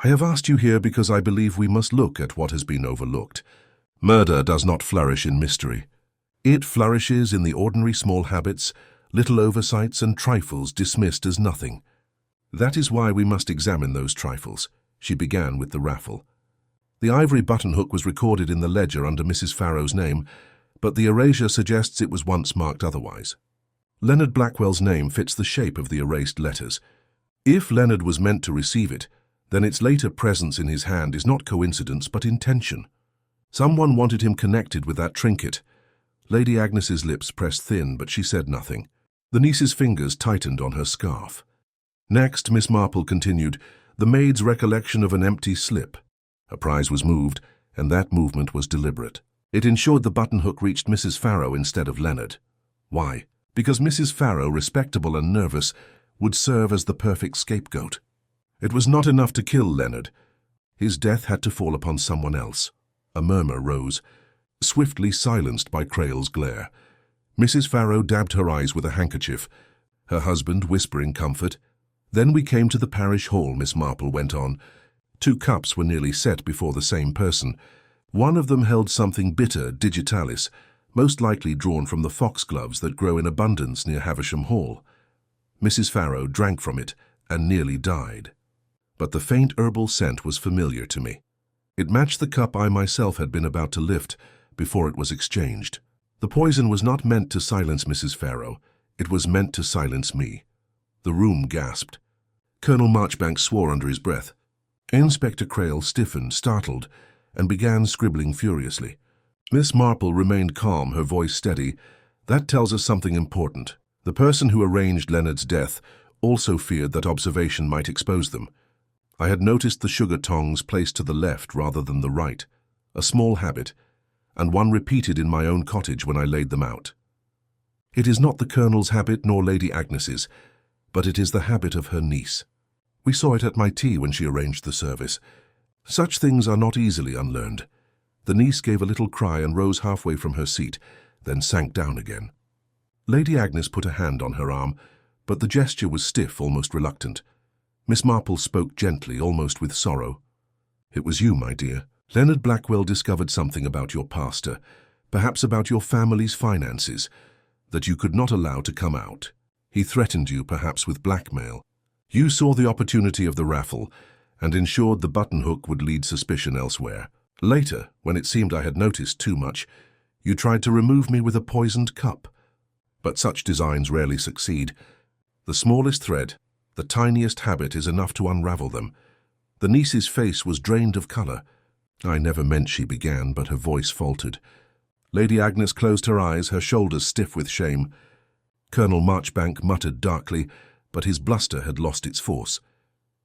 "I have asked you here because I believe we must look at what has been overlooked. Murder does not flourish in mystery. It flourishes in the ordinary small habits, little oversights and trifles dismissed as nothing. That is why we must examine those trifles." She began with the raffle. "The Ivory Buttonhook was recorded in the ledger under Mrs. Pharaoh's name, but the erasure suggests it was once marked otherwise. Leonard Blackwell's name fits the shape of the erased letters. If Leonard was meant to receive it, then its later presence in his hand is not coincidence but intention. Someone wanted him connected with that trinket." Lady Agnes's lips pressed thin, but she said nothing. The niece's fingers tightened on her scarf. Next, Miss Marple continued, "The maid's recollection of an empty slip. A prize was moved, and that movement was deliberate. It ensured the buttonhook reached Mrs. Pharaoh instead of Leonard. Why? Because Mrs. Pharaoh, respectable and nervous, would serve as the perfect scapegoat. It was not enough to kill Leonard. His death had to fall upon someone else." A murmur rose, swiftly silenced by Crayle's glare. Mrs. Pharaoh dabbed her eyes with a handkerchief, her husband whispering comfort. "Then we came to the parish hall," Miss Marple went on. 2 cups were nearly set before the same person. One of them held something bitter, digitalis, most likely drawn from the foxgloves that grow in abundance near Havisham Hall. Mrs. Pharaoh drank from it and nearly died. But the faint herbal scent was familiar to me. It matched the cup I myself had been about to lift before it was exchanged. The poison was not meant to silence Mrs. Pharaoh. It was meant to silence me. The room gasped. Colonel Marchbank swore under his breath. Inspector Crayle stiffened, startled, and began scribbling furiously. Miss Marple remained calm, her voice steady. "That tells us something important. The person who arranged Leonard's death also feared that observation might expose them. I had noticed the sugar tongs placed to the left rather than the right, a small habit, and one repeated in my own cottage when I laid them out. It is not the Colonel's habit nor Lady Agnes's, but it is the habit of her niece. We saw it at my tea when she arranged the service. Such things are not easily unlearned." The niece gave a little cry and rose halfway from her seat, then sank down again. Lady Agnes put a hand on her arm, but the gesture was stiff, almost reluctant. Miss Marple spoke gently, almost with sorrow. "It was you, my dear. Leonard Blackwell discovered something about your pastor, perhaps about your family's finances, that you could not allow to come out. He threatened you, perhaps with blackmail. You saw the opportunity of the raffle and ensured the buttonhook would lead suspicion elsewhere. Later, when it seemed I had noticed too much, you tried to remove me with a poisoned cup. But such designs rarely succeed. The smallest thread, the tiniest habit is enough to unravel them. The niece's face was drained of colour. I never meant, she began, but her voice faltered. Lady Agnes closed her eyes, her shoulders stiff with shame. Colonel Marchbank muttered darkly, but his bluster had lost its force.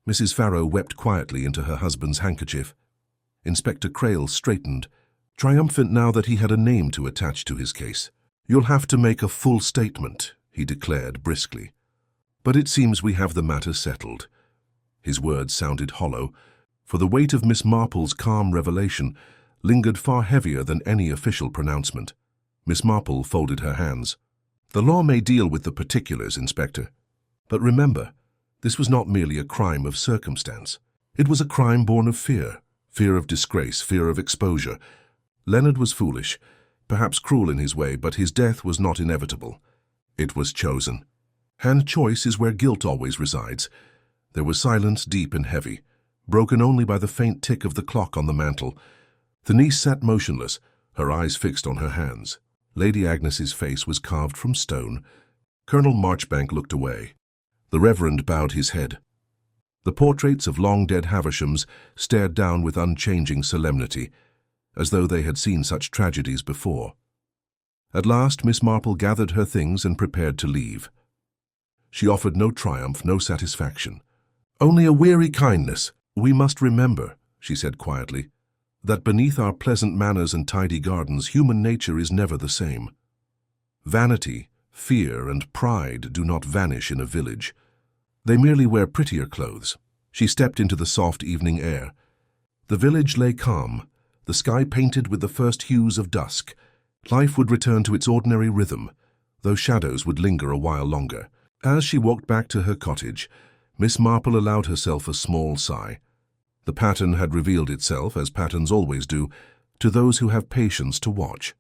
Mrs. Pharaoh wept quietly into her husband's handkerchief. Inspector Crayle straightened, triumphant now that he had a name to attach to his case. "You'll have to make a full statement," he declared briskly. "But it seems we have the matter settled." His words sounded hollow, for the weight of Miss Marple's calm revelation lingered far heavier than any official pronouncement. Miss Marple folded her hands. "The law may deal with the particulars, Inspector. But remember, this was not merely a crime of circumstance. It was a crime born of fear. Fear of disgrace, fear of exposure. Leonard was foolish, perhaps cruel in his way, but his death was not inevitable. It was chosen. And choice is where guilt always resides." There was silence deep and heavy, broken only by the faint tick of the clock on the mantel. The niece sat motionless, her eyes fixed on her hands. Lady Agnes's face was carved from stone. Colonel Marchbank looked away. The Reverend bowed his head. The portraits of long-dead Havishams stared down with unchanging solemnity, as though they had seen such tragedies before. At last Miss Marple gathered her things and prepared to leave. She offered no triumph, no satisfaction. "Only a weary kindness. We must remember," she said quietly, "that beneath our pleasant manners and tidy gardens, human nature is never the same. Vanity, fear, and pride do not vanish in a village. They merely wear prettier clothes." She stepped into the soft evening air. The village lay calm, the sky painted with the first hues of dusk. Life would return to its ordinary rhythm, though shadows would linger a while longer. As she walked back to her cottage, Miss Marple allowed herself a small sigh. The pattern had revealed itself, as patterns always do, to those who have patience to watch.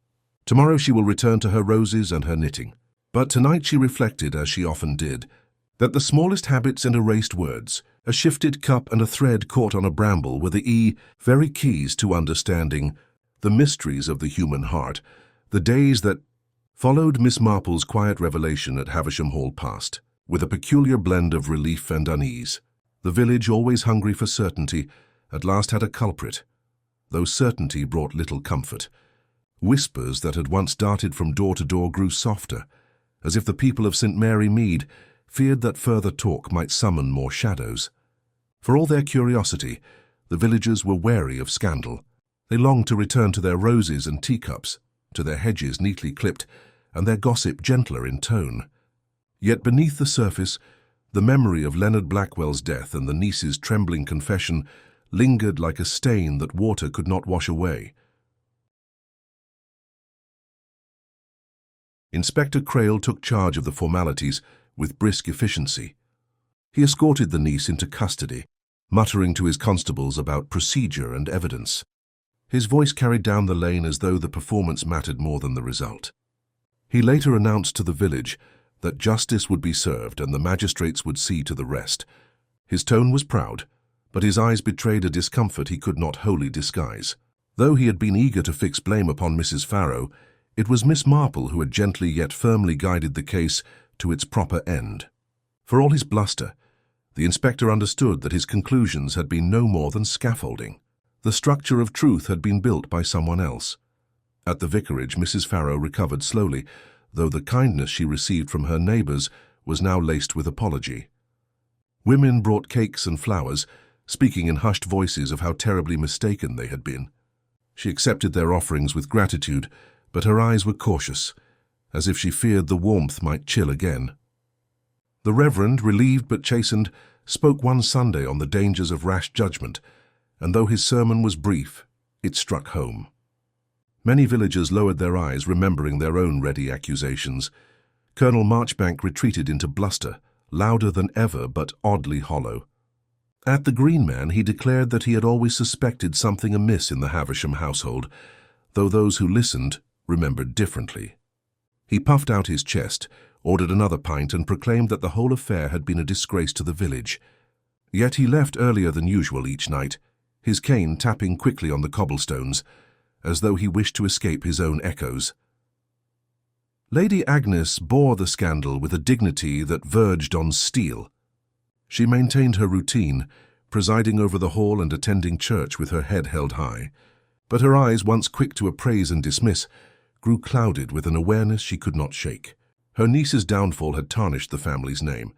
Tomorrow she will return to her roses and her knitting. But tonight she reflected, as she often did, that the smallest habits and erased words, a shifted cup and a thread caught on a bramble, were the very keys to understanding the mysteries of the human heart. The days that followed Miss Marple's quiet revelation at Havisham Hall passed, with a peculiar blend of relief and unease. The village, always hungry for certainty, at last had a culprit, though certainty brought little comfort. Whispers that had once darted from door to door grew softer, as if the people of St. Mary Mead feared that further talk might summon more shadows. For all their curiosity, the villagers were wary of scandal. They longed to return to their roses and teacups, to their hedges neatly clipped, and their gossip gentler in tone. Yet beneath the surface, the memory of Leonard Blackwell's death and the niece's trembling confession lingered like a stain that water could not wash away. Inspector Crayle took charge of the formalities with brisk efficiency. He escorted the niece into custody, muttering to his constables about procedure and evidence. His voice carried down the lane as though the performance mattered more than the result. He later announced to the village that justice would be served and the magistrates would see to the rest. His tone was proud, but his eyes betrayed a discomfort he could not wholly disguise. Though he had been eager to fix blame upon Mrs. Pharaoh, it was Miss Marple who had gently yet firmly guided the case to its proper end. For all his bluster, the inspector understood that his conclusions had been no more than scaffolding. The structure of truth had been built by someone else. At the vicarage, Mrs. Pharaoh recovered slowly, though the kindness she received from her neighbours was now laced with apology. Women brought cakes and flowers, speaking in hushed voices of how terribly mistaken they had been. She accepted their offerings with gratitude, but her eyes were cautious, as if she feared the warmth might chill again. The Reverend, relieved but chastened, spoke one Sunday on the dangers of rash judgment, and though his sermon was brief, it struck home. Many villagers lowered their eyes, remembering their own ready accusations. Colonel Marchbank retreated into bluster, louder than ever but oddly hollow. At the Green Man, he declared that he had always suspected something amiss in the Havisham household, though those who listened remembered differently. He puffed out his chest, ordered another pint and proclaimed that the whole affair had been a disgrace to the village. Yet he left earlier than usual each night, his cane tapping quickly on the cobblestones, as though he wished to escape his own echoes. Lady Agnes bore the scandal with a dignity that verged on steel. She maintained her routine, presiding over the hall and attending church with her head held high. But her eyes, once quick to appraise and dismiss, grew clouded with an awareness she could not shake. Her niece's downfall had tarnished the family's name,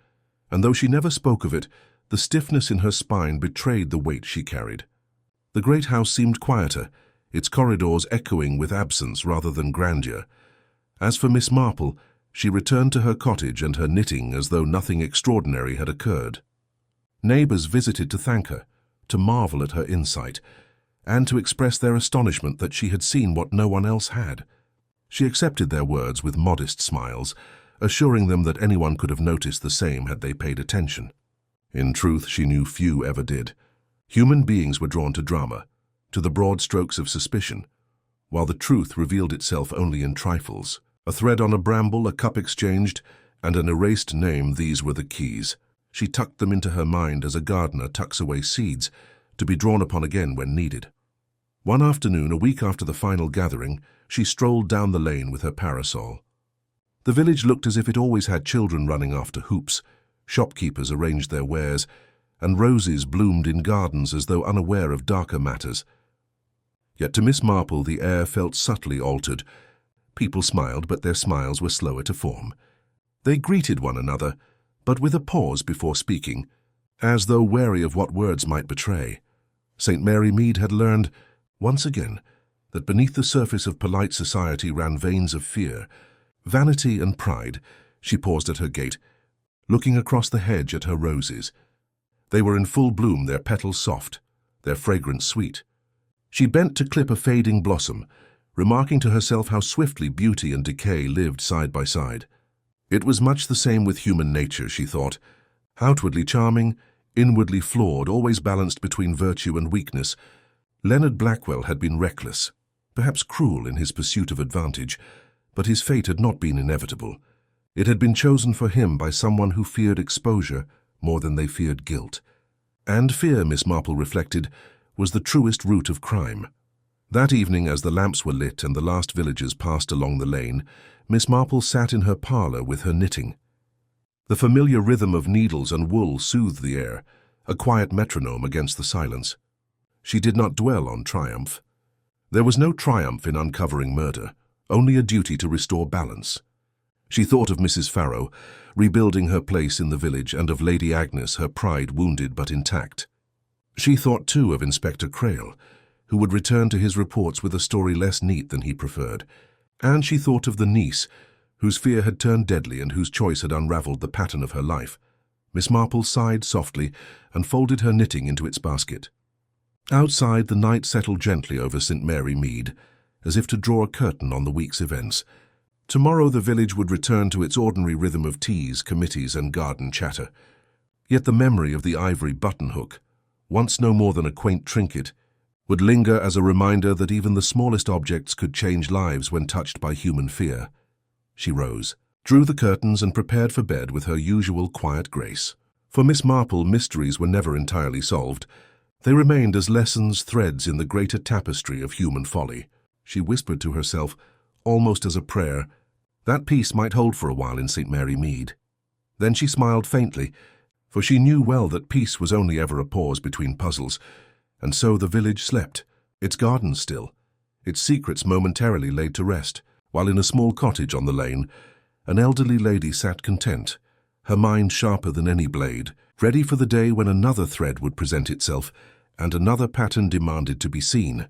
and though she never spoke of it, the stiffness in her spine betrayed the weight she carried. The great house seemed quieter, its corridors echoing with absence rather than grandeur. As for Miss Marple, she returned to her cottage and her knitting as though nothing extraordinary had occurred. Neighbours visited to thank her, to marvel at her insight, and to express their astonishment that she had seen what no one else had. She accepted their words with modest smiles, assuring them that anyone could have noticed the same had they paid attention. In truth, she knew few ever did. Human beings were drawn to drama, to the broad strokes of suspicion, while the truth revealed itself only in trifles. A thread on a bramble, a cup exchanged, and an erased name, these were the keys. She tucked them into her mind as a gardener tucks away seeds, to be drawn upon again when needed. One afternoon, a week after the final gathering, she strolled down the lane with her parasol. The village looked as if it always had children running after hoops, shopkeepers arranged their wares, and roses bloomed in gardens as though unaware of darker matters. Yet to Miss Marple the air felt subtly altered. People smiled, but their smiles were slower to form. They greeted one another, but with a pause before speaking, as though wary of what words might betray. St. Mary Mead had learned, once again, that beneath the surface of polite society ran veins of fear, vanity and pride. She paused at her gate, looking across the hedge at her roses. They were in full bloom, their petals soft, their fragrance sweet. She bent to clip a fading blossom, remarking to herself how swiftly beauty and decay lived side by side. It was much the same with human nature, she thought. Outwardly charming, inwardly flawed, always balanced between virtue and weakness, Leonard Blackwell had been reckless, perhaps cruel in his pursuit of advantage, but his fate had not been inevitable. It had been chosen for him by someone who feared exposure more than they feared guilt. And fear, Miss Marple reflected, was the truest root of crime. That evening, as the lamps were lit and the last villagers passed along the lane, Miss Marple sat in her parlour with her knitting. The familiar rhythm of needles and wool soothed the air, a quiet metronome against the silence. She did not dwell on triumph. There was no triumph in uncovering murder, only a duty to restore balance. She thought of Mrs. Pharaoh, rebuilding her place in the village, and of Lady Agnes, her pride wounded but intact. She thought too of Inspector Crayle, who would return to his reports with a story less neat than he preferred, and she thought of the niece, whose fear had turned deadly and whose choice had unravelled the pattern of her life. Miss Marple sighed softly and folded her knitting into its basket. Outside, the night settled gently over St. Mary Mead, as if to draw a curtain on the week's events. Tomorrow the village would return to its ordinary rhythm of teas, committees, and garden chatter. Yet the memory of the ivory buttonhook, once no more than a quaint trinket, would linger as a reminder that even the smallest objects could change lives when touched by human fear. She rose, drew the curtains, and prepared for bed with her usual quiet grace. For Miss Marple, mysteries were never entirely solved. They remained as lessons, threads in the greater tapestry of human folly. She whispered to herself, almost as a prayer, that peace might hold for a while in St. Mary Mead. Then she smiled faintly, for she knew well that peace was only ever a pause between puzzles, and so the village slept, its gardens still, its secrets momentarily laid to rest, while in a small cottage on the lane, an elderly lady sat content, her mind sharper than any blade, ready for the day when another thread would present itself, and another pattern demanded to be seen.